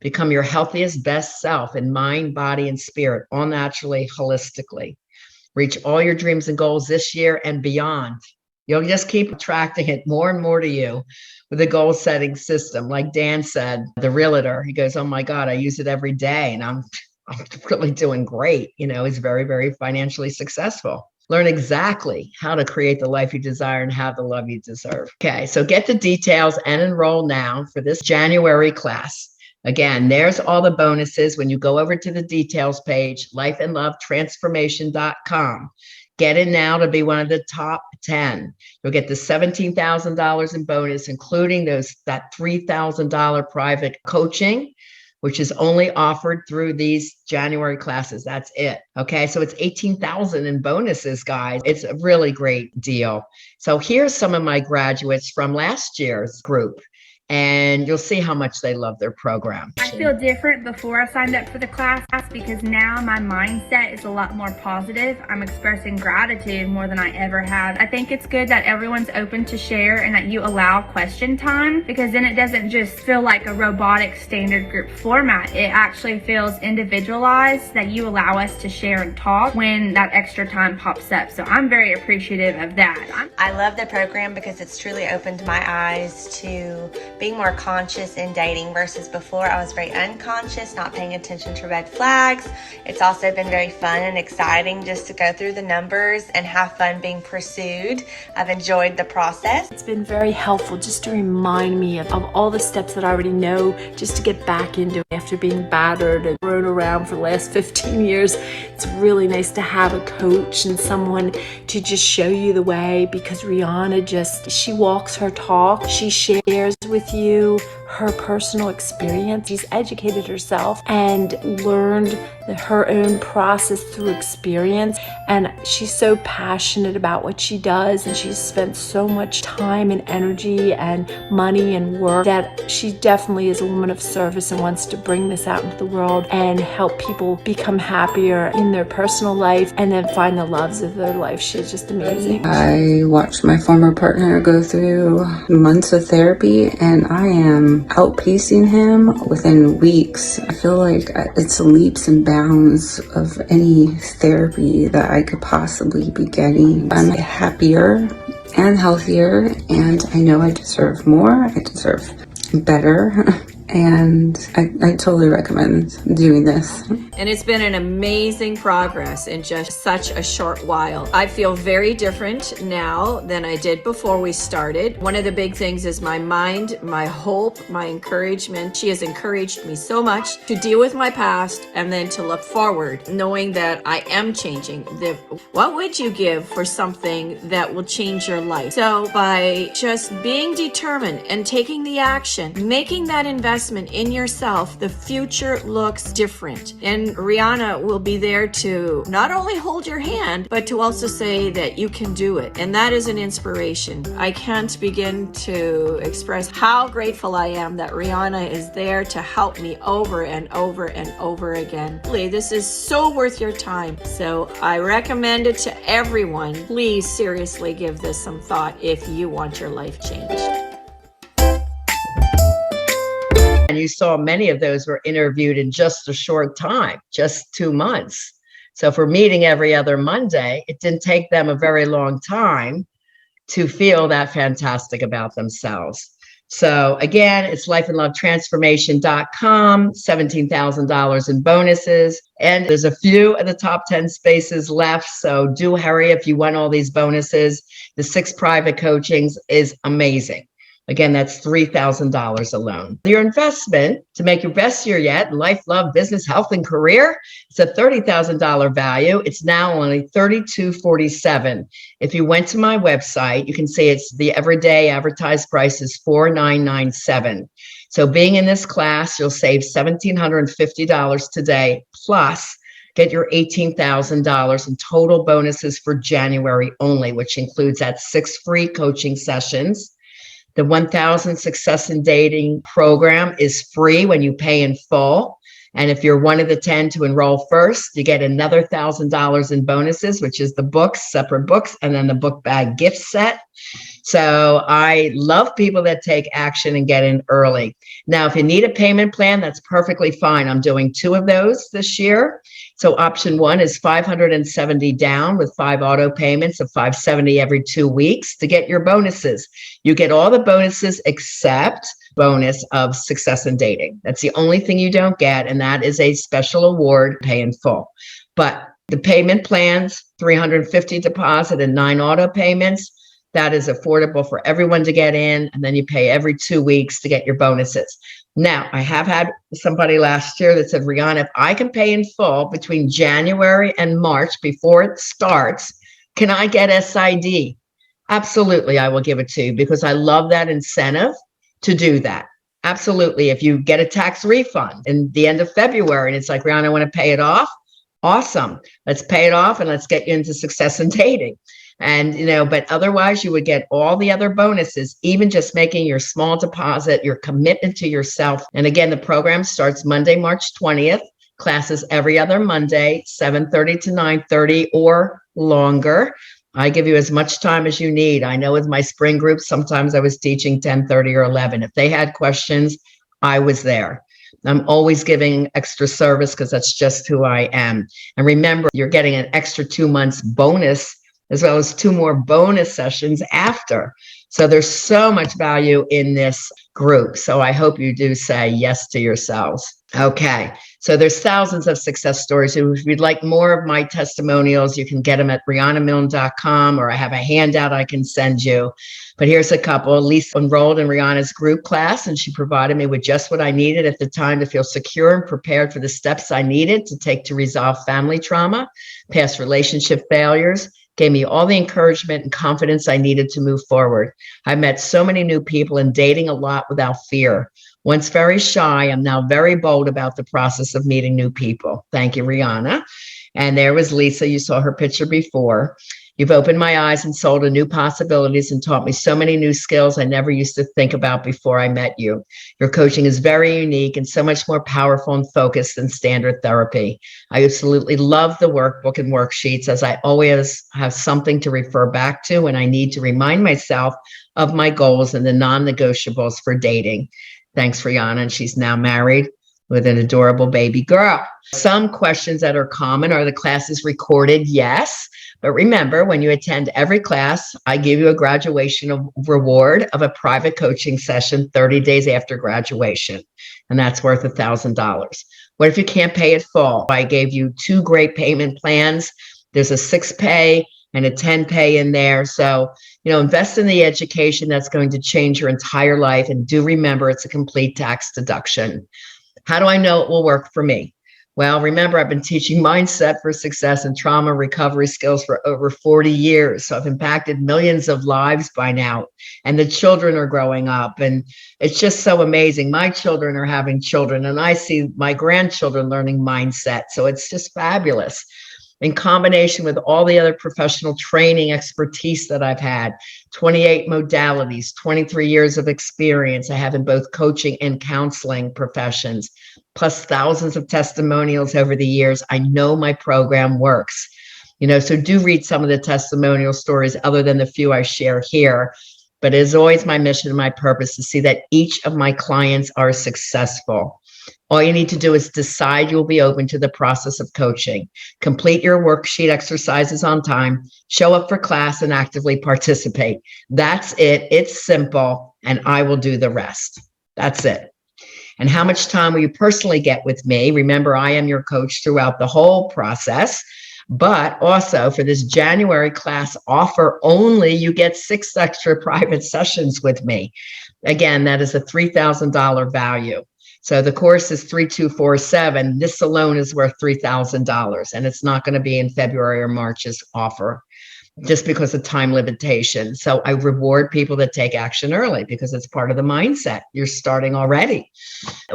[SPEAKER 1] Become your healthiest, best self in mind, body, and spirit, all naturally, holistically. Reach all your dreams and goals this year and beyond. You'll just keep attracting it more and more to you with a goal setting system. Like Dan said, the realtor, he goes, oh my God, I use it every day and I'm really doing great. You know, he's very, very financially successful. Learn exactly how to create the life you desire and have the love you deserve. Okay, so get the details and enroll now for this January class. Again, there's all the bonuses when you go over to the details page, lifeandlovetransformation.com. Get in now to be one of the top 10. You'll get the $17,000 in bonus, including that $3,000 private coaching, which is only offered through these January classes. That's it. Okay. So it's $18,000 in bonuses, guys. It's a really great deal. So here's some of my graduates from last year's group, and you'll see how much they love their program.
[SPEAKER 4] I feel different before I signed up for the class because now my mindset is a lot more positive. I'm expressing gratitude more than I ever have. I think it's good that everyone's open to share and that you allow question time, because then it doesn't just feel like a robotic standard group format. It actually feels individualized, that you allow us to share and talk when that extra time pops up. So I'm very appreciative of that.
[SPEAKER 5] I love the program because it's truly opened my eyes to being more conscious in dating versus before I was very unconscious, not paying attention to red flags. It's also been very fun and exciting just to go through the numbers and have fun being pursued. I've enjoyed the process.
[SPEAKER 6] It's been very helpful just to remind me of all the steps that I already know, just to get back into it after being battered and thrown around for the last 15 years. It's really nice to have a coach and someone to just show you the way, because Riana she walks her talk. She shares with you her personal experience. She's educated herself and learned her own process through experience, and she's so passionate about what she does, and she's spent so much time and energy and money and work that she definitely is a woman of service and wants to bring this out into the world and help people become happier in their personal life and then find the loves of their life. She's just amazing.
[SPEAKER 7] I watched my former partner go through months of therapy, and I am outpacing him within weeks. I feel like it's leaps and bounds of any therapy that I could possibly be getting. I'm happier and healthier, and I know I deserve more. I deserve better. and I totally recommend doing this.
[SPEAKER 8] And it's been an amazing progress in just such a short while. I feel very different now than I did before we started. One of the big things is my mind, my hope, my encouragement. She has encouraged me so much to deal with my past and then to look forward, knowing that I am changing. What would you give for something that will change your life? So by just being determined and taking the action, making that investment in yourself, the future looks different. And Riana will be there to not only hold your hand, but to also say that you can do it. And that is an inspiration. I can't begin to express how grateful I am that Riana is there to help me over and over and over again. This is so worth your time. So I recommend it to everyone. Please seriously give this some thought if you want your life changed.
[SPEAKER 1] And you saw many of those were interviewed in just a short time, just 2 months. So for meeting every other Monday, it didn't take them a very long time to feel that fantastic about themselves. So again, it's lifeandlovetransformation.com, $17,000 in bonuses. And there's a few of the top 10 spaces left. So do hurry if you want all these bonuses. The 6 private coachings is amazing. Again, that's $3,000 alone. Your investment to make your best year yet, life, love, business, health, and career, it's a $30,000 value. It's now only $32.47. If you went to my website, you can see it's the everyday advertised price is $4,997. So being in this class, you'll save $1,750 today, plus get your $18,000 in total bonuses for January only, which includes that 6 free coaching sessions. The 1000 Success in Dating program is free when you pay in full. And if you're one of the 10 to enroll first, you get another $1,000 in bonuses, which is the books, separate books, and then the book bag gift set. So I love people that take action and get in early. Now, if you need a payment plan, that's perfectly fine. I'm doing 2 of those this year. So option 1 is $570 down with 5 auto payments of $570 every 2 weeks to get your bonuses. You get all the bonuses except bonus of Success in Dating. That's the only thing you don't get, and that is a special award, pay in full. But the payment plans, $350 deposit and 9 auto payments, that is affordable for everyone to get in, and then you pay every 2 weeks to get your bonuses. Now, I have had somebody last year that said, Riana, if I can pay in full between January and March before it starts, can I get SID? Absolutely, I will give it to you because I love that incentive to do that. Absolutely. If you get a tax refund in the end of February and it's like, Riana, I want to pay it off. Awesome. Let's pay it off and let's get you into Success in Dating. And, but otherwise you would get all the other bonuses, even just making your small deposit, your commitment to yourself. And again, the program starts Monday, March 20th, classes every other Monday, 7:30 to 9:30 or longer. I give you as much time as you need. I know with my spring group, sometimes I was teaching 10:30 or 11. If they had questions, I was there. I'm always giving extra service because that's just who I am. And remember, you're getting an extra 2 months bonus as well as 2 more bonus sessions after. So there's so much value in this group. So I hope you do say yes to yourselves. Okay. So there's thousands of success stories. If you'd like more of my testimonials, you can get them at rianamilne.com, or I have a handout I can send you. But here's a couple. Lisa enrolled in Riana's group class, and she provided me with just what I needed at the time to feel secure and prepared for the steps I needed to take to resolve family trauma, past relationship failures, gave me all the encouragement and confidence I needed to move forward. I met so many new people and dating a lot without fear. Once very shy, I'm now very bold about the process of meeting new people. Thank you, Riana. And there was Lisa. You saw her picture before. You've opened my eyes and sold to new possibilities and taught me so many new skills I never used to think about before I met you. Your coaching is very unique and so much more powerful and focused than standard therapy. I absolutely love the workbook and worksheets, as I always have something to refer back to when I need to remind myself of my goals and the non-negotiables for dating. Thanks, Riana. And she's now married with an adorable baby girl. Some questions that are common: are the classes recorded? Yes. But remember, when you attend every class, I give you a graduation reward of a private coaching session 30 days after graduation, and that's worth $1,000. What if you can't pay it full? I gave you 2 great payment plans. There's a 6-pay and a 10-pay in there. So, invest in the education that's going to change your entire life. And do remember, it's a complete tax deduction. How do I know it will work for me? Well, remember, I've been teaching mindset for success and trauma recovery skills for over 40 years. So I've impacted millions of lives by now, and the children are growing up, and it's just so amazing. My children are having children, and I see my grandchildren learning mindset. So it's just fabulous. In combination with all the other professional training expertise that I've had, 28 modalities, 23 years of experience I have in both coaching and counseling professions, plus thousands of testimonials over the years. I know my program works. So do read some of the testimonial stories other than the few I share here. But it is always my mission and my purpose to see that each of my clients are successful. All you need to do is decide you'll be open to the process of coaching, complete your worksheet exercises on time, show up for class, and actively participate. That's it. It's simple, and I will do the rest. That's it. And how much time will you personally get with me? Remember, I am your coach throughout the whole process. But also for this January class offer only, you get 6 extra private sessions with me. Again, that is a $3,000 value. So the course is $3,247. This alone is worth $3,000, and it's not going to be in February or March's offer just because of time limitation. So I reward people that take action early because it's part of the mindset. You're starting already.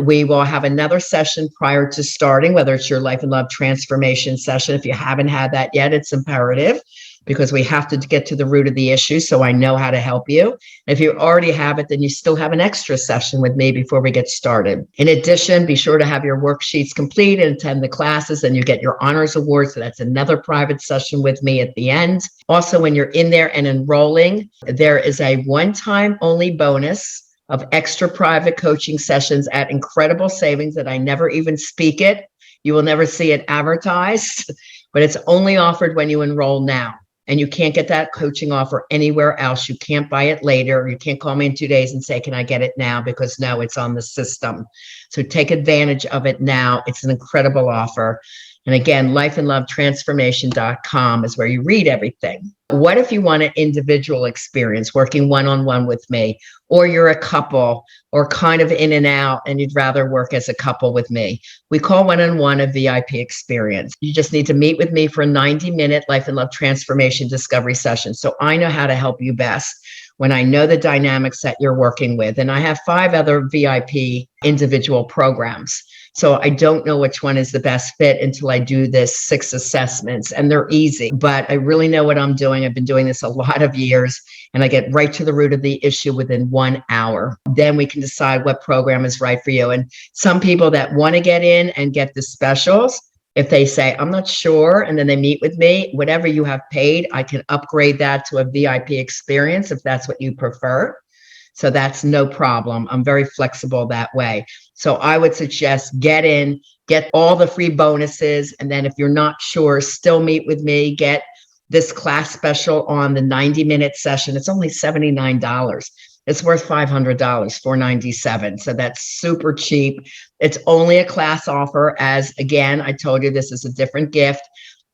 [SPEAKER 1] We will have another session prior to starting, whether it's your life and love transformation session. If you haven't had that yet, it's imperative because we have to get to the root of the issue so I know how to help you. If you already have it, then you still have an extra session with me before we get started. In addition, be sure to have your worksheets complete and attend the classes, and you get your honors award. So that's another private session with me at the end. Also, when you're in there and enrolling, there is a one-time only bonus of extra private coaching sessions at incredible savings that I never even speak it. You will never see it advertised, but it's only offered when you enroll now. And you can't get that coaching offer anywhere else. You can't buy it later. You can't call me in 2 days and say, can I get it now? Because no, it's on the system. So take advantage of it now. It's an incredible offer. And again, lifeandlovetransformation.com is where you read everything. What if you want an individual experience working one-on-one with me, or you're a couple or kind of in and out and you'd rather work as a couple with me? We call one-on-one a VIP experience. You just need to meet with me for a 90-minute Life and Love Transformation Discovery session. So I know how to help you best when I know the dynamics that you're working with. And I have 5 other VIP individual programs. So I don't know which one is the best fit until I do this 6 assessments, and they're easy, but I really know what I'm doing. I've been doing this a lot of years, and I get right to the root of the issue within 1 hour. Then we can decide what program is right for you. And some people that want to get in and get the specials, if they say, I'm not sure, and then they meet with me, whatever you have paid, I can upgrade that to a VIP experience if that's what you prefer. So that's no problem. I'm very flexible that way. So I would suggest get in, get all the free bonuses. And then if you're not sure, still meet with me, get this class special on the 90-minute session. It's only $79. It's worth $500, $497. So that's super cheap. It's only a class offer, as again, I told you, this is a different gift.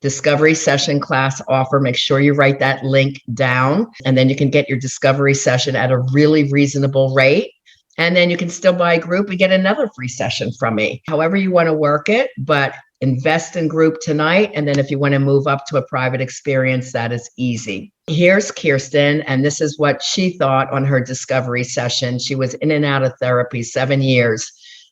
[SPEAKER 1] Discovery session class offer. Make sure you write that link down, and then you can get your discovery session at a really reasonable rate. And then you can still buy a group and get another free session from me. However you want to work it, but invest in group tonight. And then if you want to move up to a private experience, that is easy. Here's Kirsten, and this is what she thought on her discovery session. She was in and out of therapy 7 years.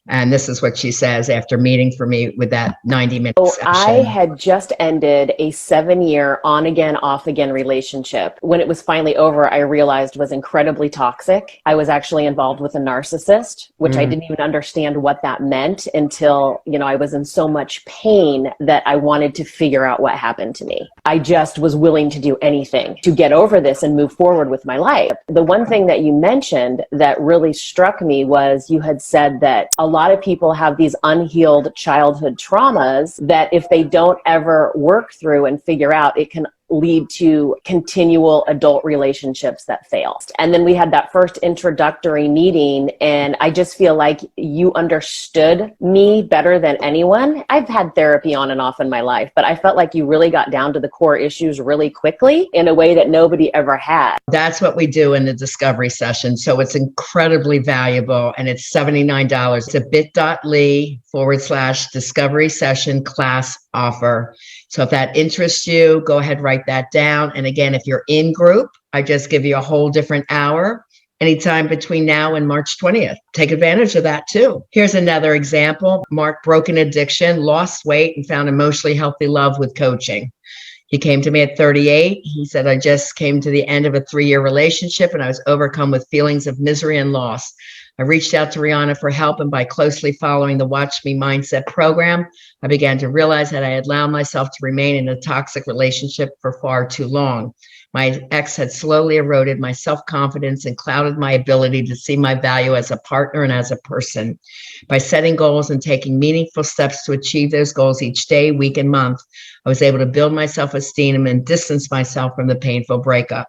[SPEAKER 1] And this is what she says after meeting for me with that 90-minute session.
[SPEAKER 9] I had just ended a 7-year on-again, off-again relationship. When it was finally over, I realized was incredibly toxic. I was actually involved with a narcissist, which I didn't even understand what that meant until, I was in so much pain that I wanted to figure out what happened to me. I just was willing to do anything to get over this and move forward with my life. The one thing that you mentioned that really struck me was you had said that a lot of people have these unhealed childhood traumas that if they don't ever work through and figure out, it can lead to continual adult relationships that fail. And then we had that first introductory meeting, and I just feel like you understood me better than anyone. I've had therapy on and off in my life, but I felt like you really got down to the core issues really quickly in a way that nobody ever had.
[SPEAKER 1] That's what we do in the discovery session. So it's incredibly valuable, and it's $79. It's a bit.ly/discovery session class offer. So if that interests you, go ahead, write that down. And again, if you're in group, I just give you a whole different hour anytime between now and March 20th. Take advantage of that too. Here's another example. Mark broke an addiction, lost weight, and found emotionally healthy love with coaching. He came to me at 38. He said, I just came to the end of a 3-year relationship and I was overcome with feelings of misery and loss. I reached out to Riana for help, and by closely following the Watch Me Mindset program, I began to realize that I had allowed myself to remain in a toxic relationship for far too long. My ex had slowly eroded my self-confidence and clouded my ability to see my value as a partner and as a person. By setting goals and taking meaningful steps to achieve those goals each day, week, and month, I was able to build my self-esteem and distance myself from the painful breakup.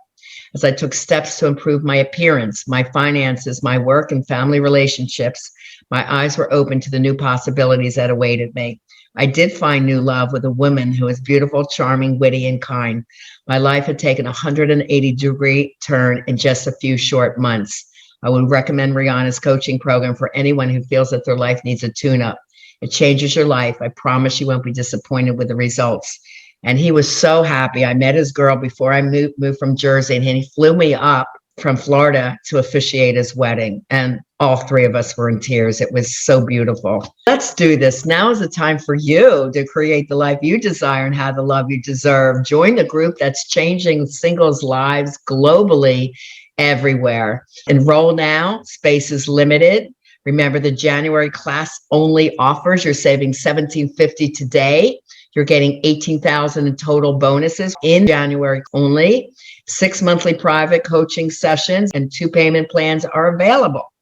[SPEAKER 1] As I took steps to improve my appearance, my finances, my work, and family relationships, my eyes were open to the new possibilities that awaited me. I did find new love with a woman who is beautiful, charming, witty, and kind. My life had taken a 180-degree turn in just a few short months. I would recommend Riana's coaching program for anyone who feels that their life needs a tune-up. It changes your life. I promise you won't be disappointed with the results. And he was so happy. I met his girl before I moved from Jersey, and he flew me up from Florida to officiate his wedding. And all three of us were in tears. It was so beautiful. Let's do this. Now is the time for you to create the life you desire and have the love you deserve. Join the group that's changing singles' lives globally, everywhere. Enroll now. Space is limited. Remember, the January class only offers. You're saving $1,750 today. You're getting $18,000 in total bonuses in January only. 6 monthly private coaching sessions and 2 payment plans are available.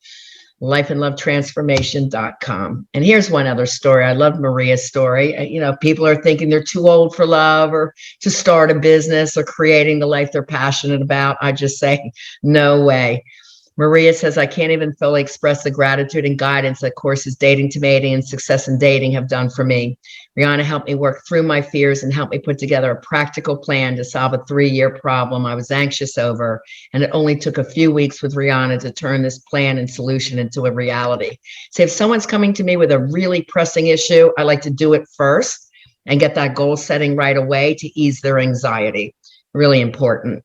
[SPEAKER 1] lifeandlovetransformation.com. And here's one other story. I love Maria's story. People are thinking they're too old for love or to start a business or creating the life they're passionate about. I just say, no way. Maria says, I can't even fully express the gratitude and guidance that courses Dating to Mating and Success in Dating have done for me. Riana helped me work through my fears and helped me put together a practical plan to solve a 3-year problem I was anxious over. And it only took a few weeks with Riana to turn this plan and solution into a reality. So if someone's coming to me with a really pressing issue, I like to do it first and get that goal setting right away to ease their anxiety. Really important.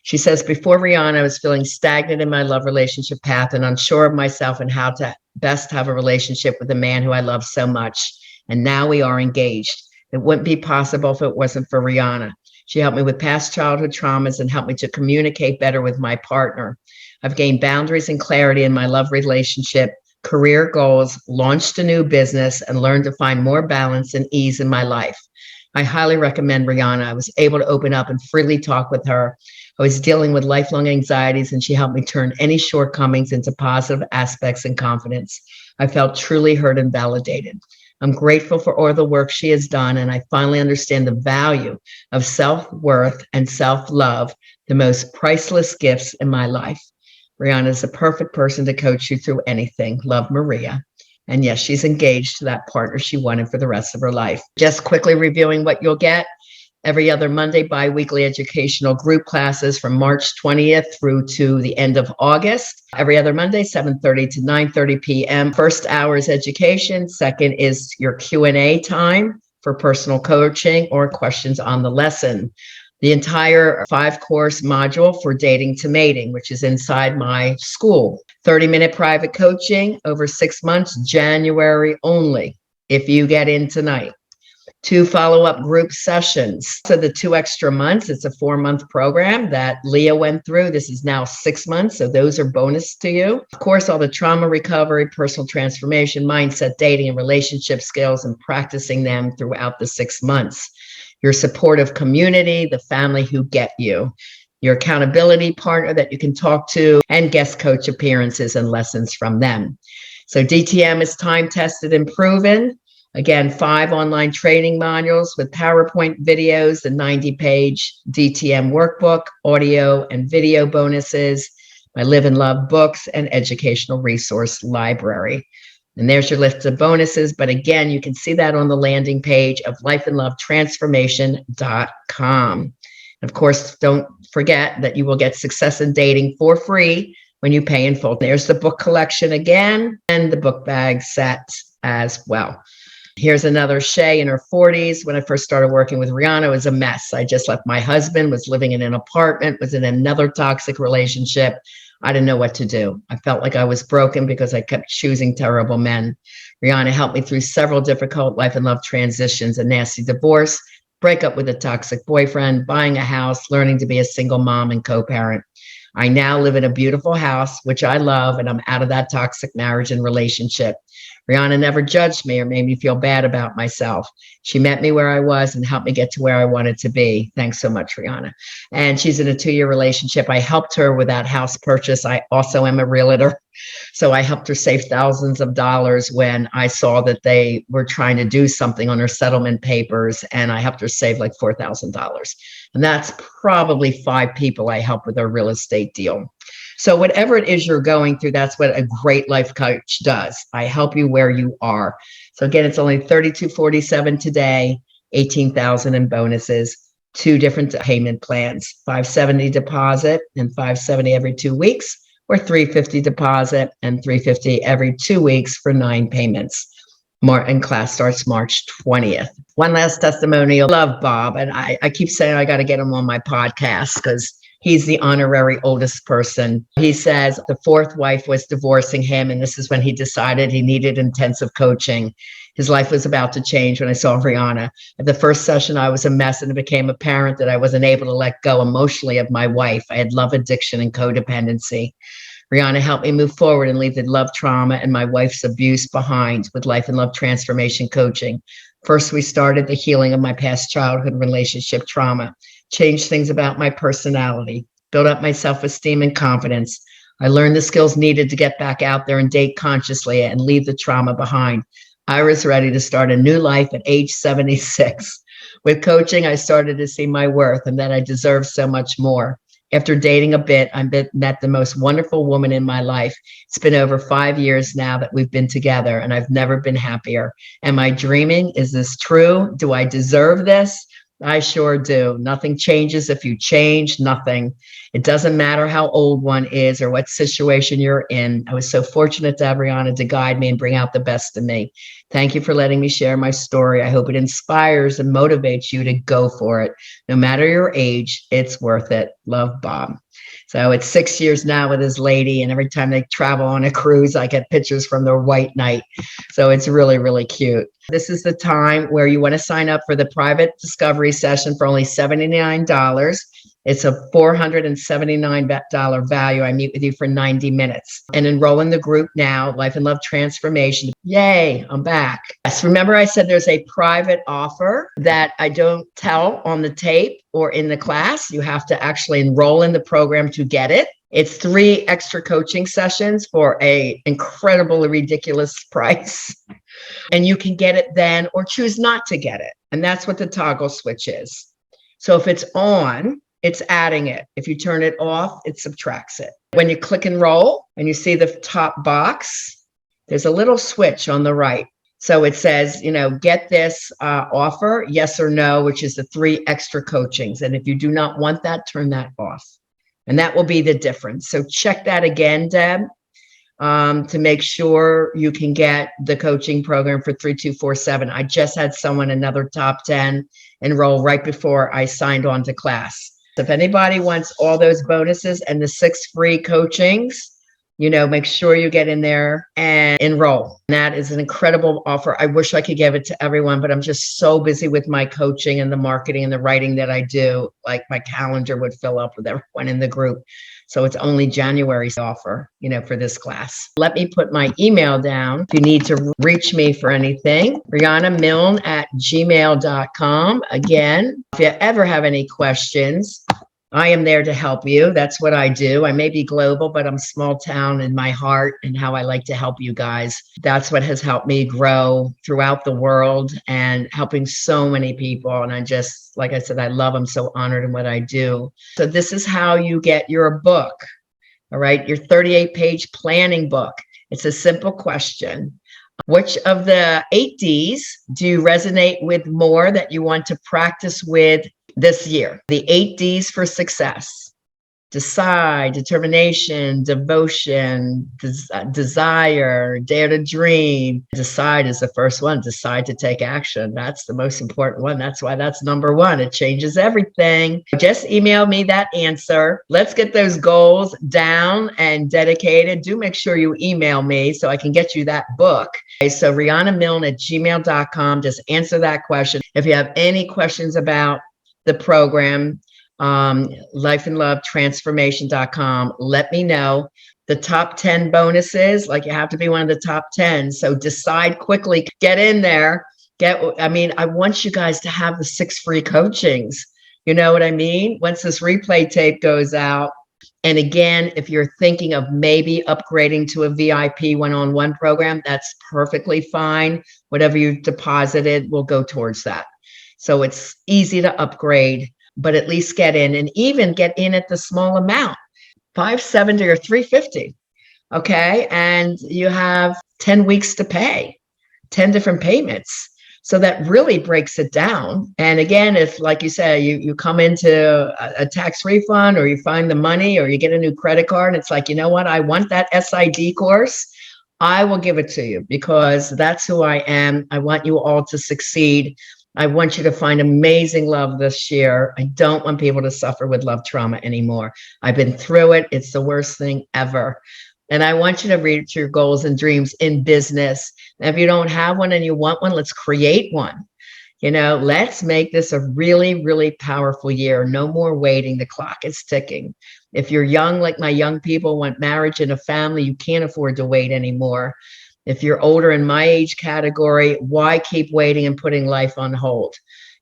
[SPEAKER 1] She says, before Riana, I was feeling stagnant in my love relationship path and unsure of myself and how to best have a relationship with a man who I love so much. And now we are engaged. It wouldn't be possible if it wasn't for Riana. She helped me with past childhood traumas and helped me to communicate better with my partner. I've gained boundaries and clarity in my love relationship, career goals, launched a new business, and learned to find more balance and ease in my life. I highly recommend Riana. I was able to open up and freely talk with her. I was dealing with lifelong anxieties, and she helped me turn any shortcomings into positive aspects and confidence. I felt truly heard and validated. I'm grateful for all the work she has done, and I finally understand the value of self-worth and self-love, the most priceless gifts in my life. Riana is the perfect person to coach you through anything. Love, Maria. And yes, she's engaged to that partner she wanted for the rest of her life. Just quickly reviewing what you'll get. Every other Monday, bi-weekly educational group classes from March 20th through to the end of August. Every other Monday, 7:30 to 9:30 p.m. First hour is education. Second is your Q&A time for personal coaching or questions on the lesson. The entire 5-course module for Dating to Mating, which is inside my school. 30-minute private coaching over 6 months, January only, if you get in tonight. 2 follow-up group sessions. So the 2 extra months, it's a 4-month program that Leah went through. This is now 6 months. So those are bonus to you. Of course, all the trauma recovery, personal transformation, mindset, dating, and relationship skills, and practicing them throughout the 6 months. Your supportive community, the family who get you, your accountability partner that you can talk to, and guest coach appearances and lessons from them. So DTM is time tested and proven. Again, 5 online training modules with PowerPoint videos, the 90-page DTM workbook, audio and video bonuses, my Live and Love books, and educational resource library. And there's your list of bonuses. But again, you can see that on the landing page of lifeandlovetransformation.com. Of course, don't forget that you will get Success in Dating for free when you pay in full. There's the book collection again, and the book bag set as well. Here's another Shay in her 40s. When I first started working with Riana, it was a mess. I just left my husband, was living in an apartment, was in another toxic relationship. I didn't know what to do. I felt like I was broken because I kept choosing terrible men. Riana helped me through several difficult life and love transitions, a nasty divorce, breakup with a toxic boyfriend, buying a house, learning to be a single mom and co-parent. I now live in a beautiful house, which I love, and I'm out of that toxic marriage and relationship. Riana never judged me or made me feel bad about myself. She met me where I was and helped me get to where I wanted to be. Thanks so much, Riana. And she's in a 2-year relationship. I helped her with that house purchase. I also am a realtor. So I helped her save thousands of dollars when I saw that they were trying to do something on her settlement papers, and I helped her save like $4,000. And that's probably 5 people I helped with our real estate deal. So whatever it is you're going through, that's what a great life coach does. I help you where you are. So again, it's only $32.47 today, $18,000 in bonuses, 2 different payment plans, $570 deposit and $570 every 2 weeks, or $350 deposit and $350 every 2 weeks for 9 payments. And class starts March 20th. One last testimonial. Love Bob. And I keep saying I got to get him on my podcast because he's the honorary oldest person. He says the 4th wife was divorcing him, and this is when he decided he needed intensive coaching. His life was about to change when I saw Riana. At the first session, I was a mess, and it became apparent that I wasn't able to let go emotionally of my wife. I had love addiction and codependency. Riana helped me move forward and leave the love trauma and my wife's abuse behind with Life and Love Transformation Coaching. First, we started the healing of my past childhood relationship trauma, changed things about my personality, built up my self-esteem and confidence. I learned the skills needed to get back out there and date consciously and leave the trauma behind. I was ready to start a new life at age 76. With coaching, I started to see my worth and that I deserve so much more. After dating a bit, I met the most wonderful woman in my life. It's been over 5 years now that we've been together, and I've never been happier. Am I dreaming? Is this true? Do I deserve this? I sure do. Nothing changes if you change nothing. It doesn't matter how old one is or what situation you're in. I was so fortunate to have Riana to guide me and bring out the best in me. Thank you for letting me share my story. I hope it inspires and motivates you to go for it. No matter your age, it's worth it. Love, Bob. So it's 6 years now with his lady, and every time they travel on a cruise, I get pictures from their white night. So it's really, really cute. This is the time where you want to sign up for the private discovery session for only $79. It's a $479 value. I meet with you for 90 minutes and enroll in the group now, Life and Love Transformation. Yay, I'm back. Yes, remember I said there's a private offer that I don't tell on the tape or in the class. You have to actually enroll in the program to get it. It's 3 extra coaching sessions for a incredibly ridiculous price. And you can get it then or choose not to get it. And that's what the toggle switch is. So if it's on, it's adding it. If you turn it off, it subtracts it. When you click enroll and you see the top box, there's a little switch on the right. So it says, get this offer, yes or no, which is the 3 extra coachings. And if you do not want that, turn that off. And that will be the difference. So check that again, Deb, to make sure you can get the coaching program for 3247. I just had someone, another top 10, enroll right before I signed on to class. If anybody wants all those bonuses and the 6 free coachings, make sure you get in there and enroll. And that is an incredible offer. I wish I could give it to everyone, but I'm just so busy with my coaching and the marketing and the writing that I do. Like my calendar would fill up with everyone in the group. So it's only January's offer, for this class. Let me put my email down if you need to reach me for anything. Riana Milne at gmail.com. Again, if you ever have any questions, I am there to help you. That's what I do. I may be global, but I'm small town in my heart and how I like to help you guys. That's what has helped me grow throughout the world and helping so many people. And I just, like I said, I love, I'm so honored in what I do. So this is how you get your book. All right. Your 38-page planning book. It's a simple question. Which of the 8 Ds do you resonate with more that you want to practice with this year? The 8 Ds for success: decide, determination, devotion, desire, dare to dream. Decide is the first one. Decide to take action. That's the most important one. That's why that's number one. It changes everything. Just email me that answer. Let's get those goals down and dedicated. Do make sure you email me so I can get you that book. Okay, so rianamilne@gmail.com. Just answer that question. If you have any questions about the program, lifeandlovetransformation.com. Let me know. The top 10 bonuses, like you have to be one of the top 10. So decide quickly, get in there. I want you guys to have the 6 free coachings. You know what I mean? Once this replay tape goes out. And again, if you're thinking of maybe upgrading to a VIP one-on-one program, that's perfectly fine. Whatever you deposited will go towards that. So it's easy to upgrade, but at least get in, and even get in at the small amount, $570 or $350. Okay. And you have 10 weeks to pay, 10 different payments. So that really breaks it down. And again, if, like you said, you come into a tax refund, or you find the money, or you get a new credit card, and it's like, you know what, I want that SID course, I will give it to you, because that's who I am. I want you all to succeed. I want you to find amazing love this year. I don't want people to suffer with love trauma anymore. I've been through it. It's the worst thing ever. And I want you to reach your goals and dreams in business. And if you don't have one and you want one, let's create one. Let's make this a really, really powerful year. No more waiting. The clock is ticking. If you're young, like my young people, want marriage and a family, you can't afford to wait anymore. If you're older in my age category, why keep waiting and putting life on hold?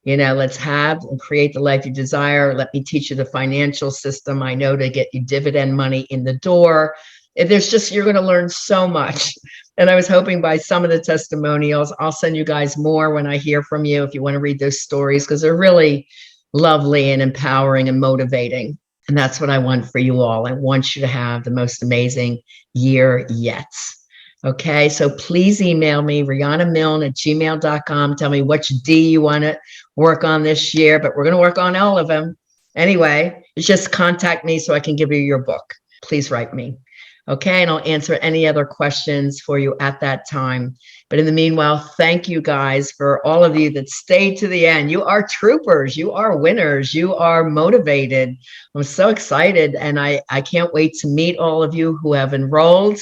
[SPEAKER 1] Let's have and create the life you desire. Let me teach you the financial system I know to get you dividend money in the door. You're going to learn so much. And I was hoping by some of the testimonials, I'll send you guys more when I hear from you, if you want to read those stories, because they're really lovely and empowering and motivating. And that's what I want for you all. I want you to have the most amazing year yet. Okay, so please email me, rianamilne@gmail.com. Tell me which D you want to work on this year, but we're going to work on all of them. Anyway, just contact me so I can give you your book. Please write me. Okay, and I'll answer any other questions for you at that time. But in the meanwhile, thank you guys, for all of you that stayed to the end. You are troopers. You are winners. You are motivated. I'm so excited, and I can't wait to meet all of you who have enrolled.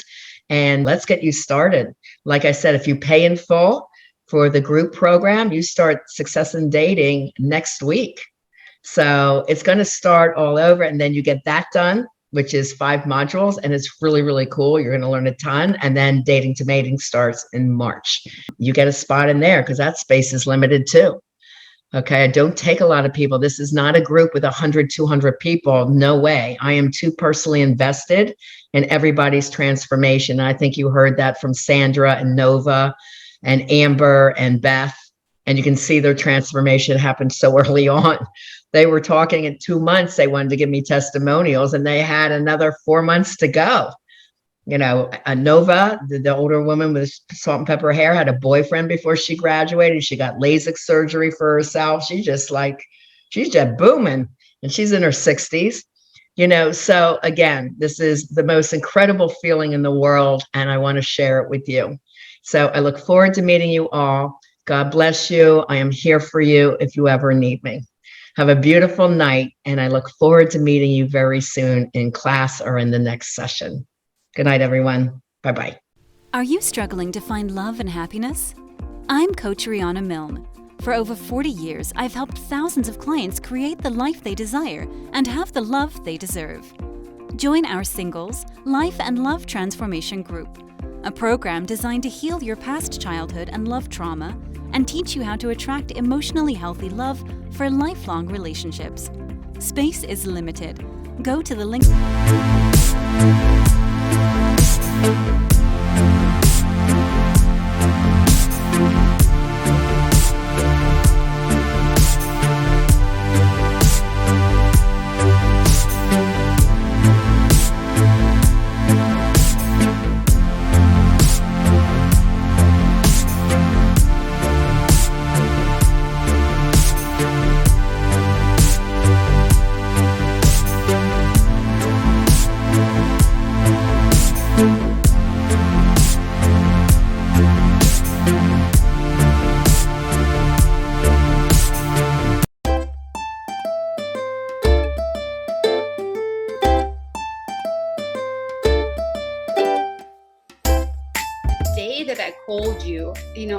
[SPEAKER 1] And let's get you started. Like I said, if you pay in full for the group program, you start Success in Dating next week. So it's going to start all over, and then you get that done, which is 5 modules, and it's really, really cool. You're going to learn a ton. And then Dating to Mating starts in March. You get a spot in there because that space is limited too. Okay, I don't take a lot of people. This is not a group with 100, 200 people. No way. I am too personally invested in everybody's transformation. I think you heard that from Sandra and Nova and Amber and Beth. And you can see their transformation happened so early on. They were talking in 2 months. They wanted to give me testimonials, and they had another 4 months to go. Nova, the older woman with salt and pepper hair, had a boyfriend before she graduated. She got LASIK surgery for herself. She's just booming, and she's in her 60s. So again, this is the most incredible feeling in the world, and I want to share it with you. So I look forward to meeting you all. God bless you. I am here for you if you ever need me. Have a beautiful night, and I look forward to meeting you very soon in class or in the next session. Good night, everyone. Bye-bye.
[SPEAKER 2] Are you struggling to find love and happiness? I'm Coach Riana Milne. For over 40 years, I've helped thousands of clients create the life they desire and have the love they deserve. Join our Singles, Life and Love Transformation Group, a program designed to heal your past childhood and love trauma and teach you how to attract emotionally healthy love for lifelong relationships. Space is limited. Go to the link.
[SPEAKER 10] Day that I called you,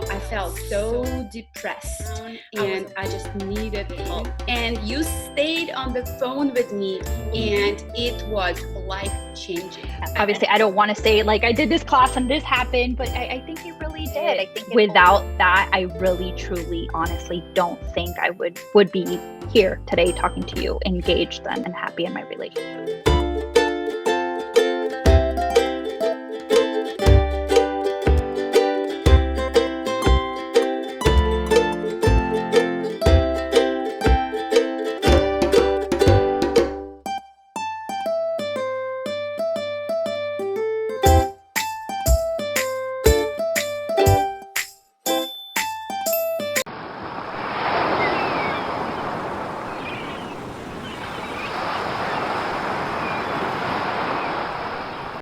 [SPEAKER 10] I felt so depressed and I just needed help. And you stayed on the phone with me and it was life-changing.
[SPEAKER 3] Obviously, I don't want to say like I did this class and this happened, but I think it really did. I think without that, I really, truly, honestly don't think I would be here today talking to you, engaged and happy in my relationship.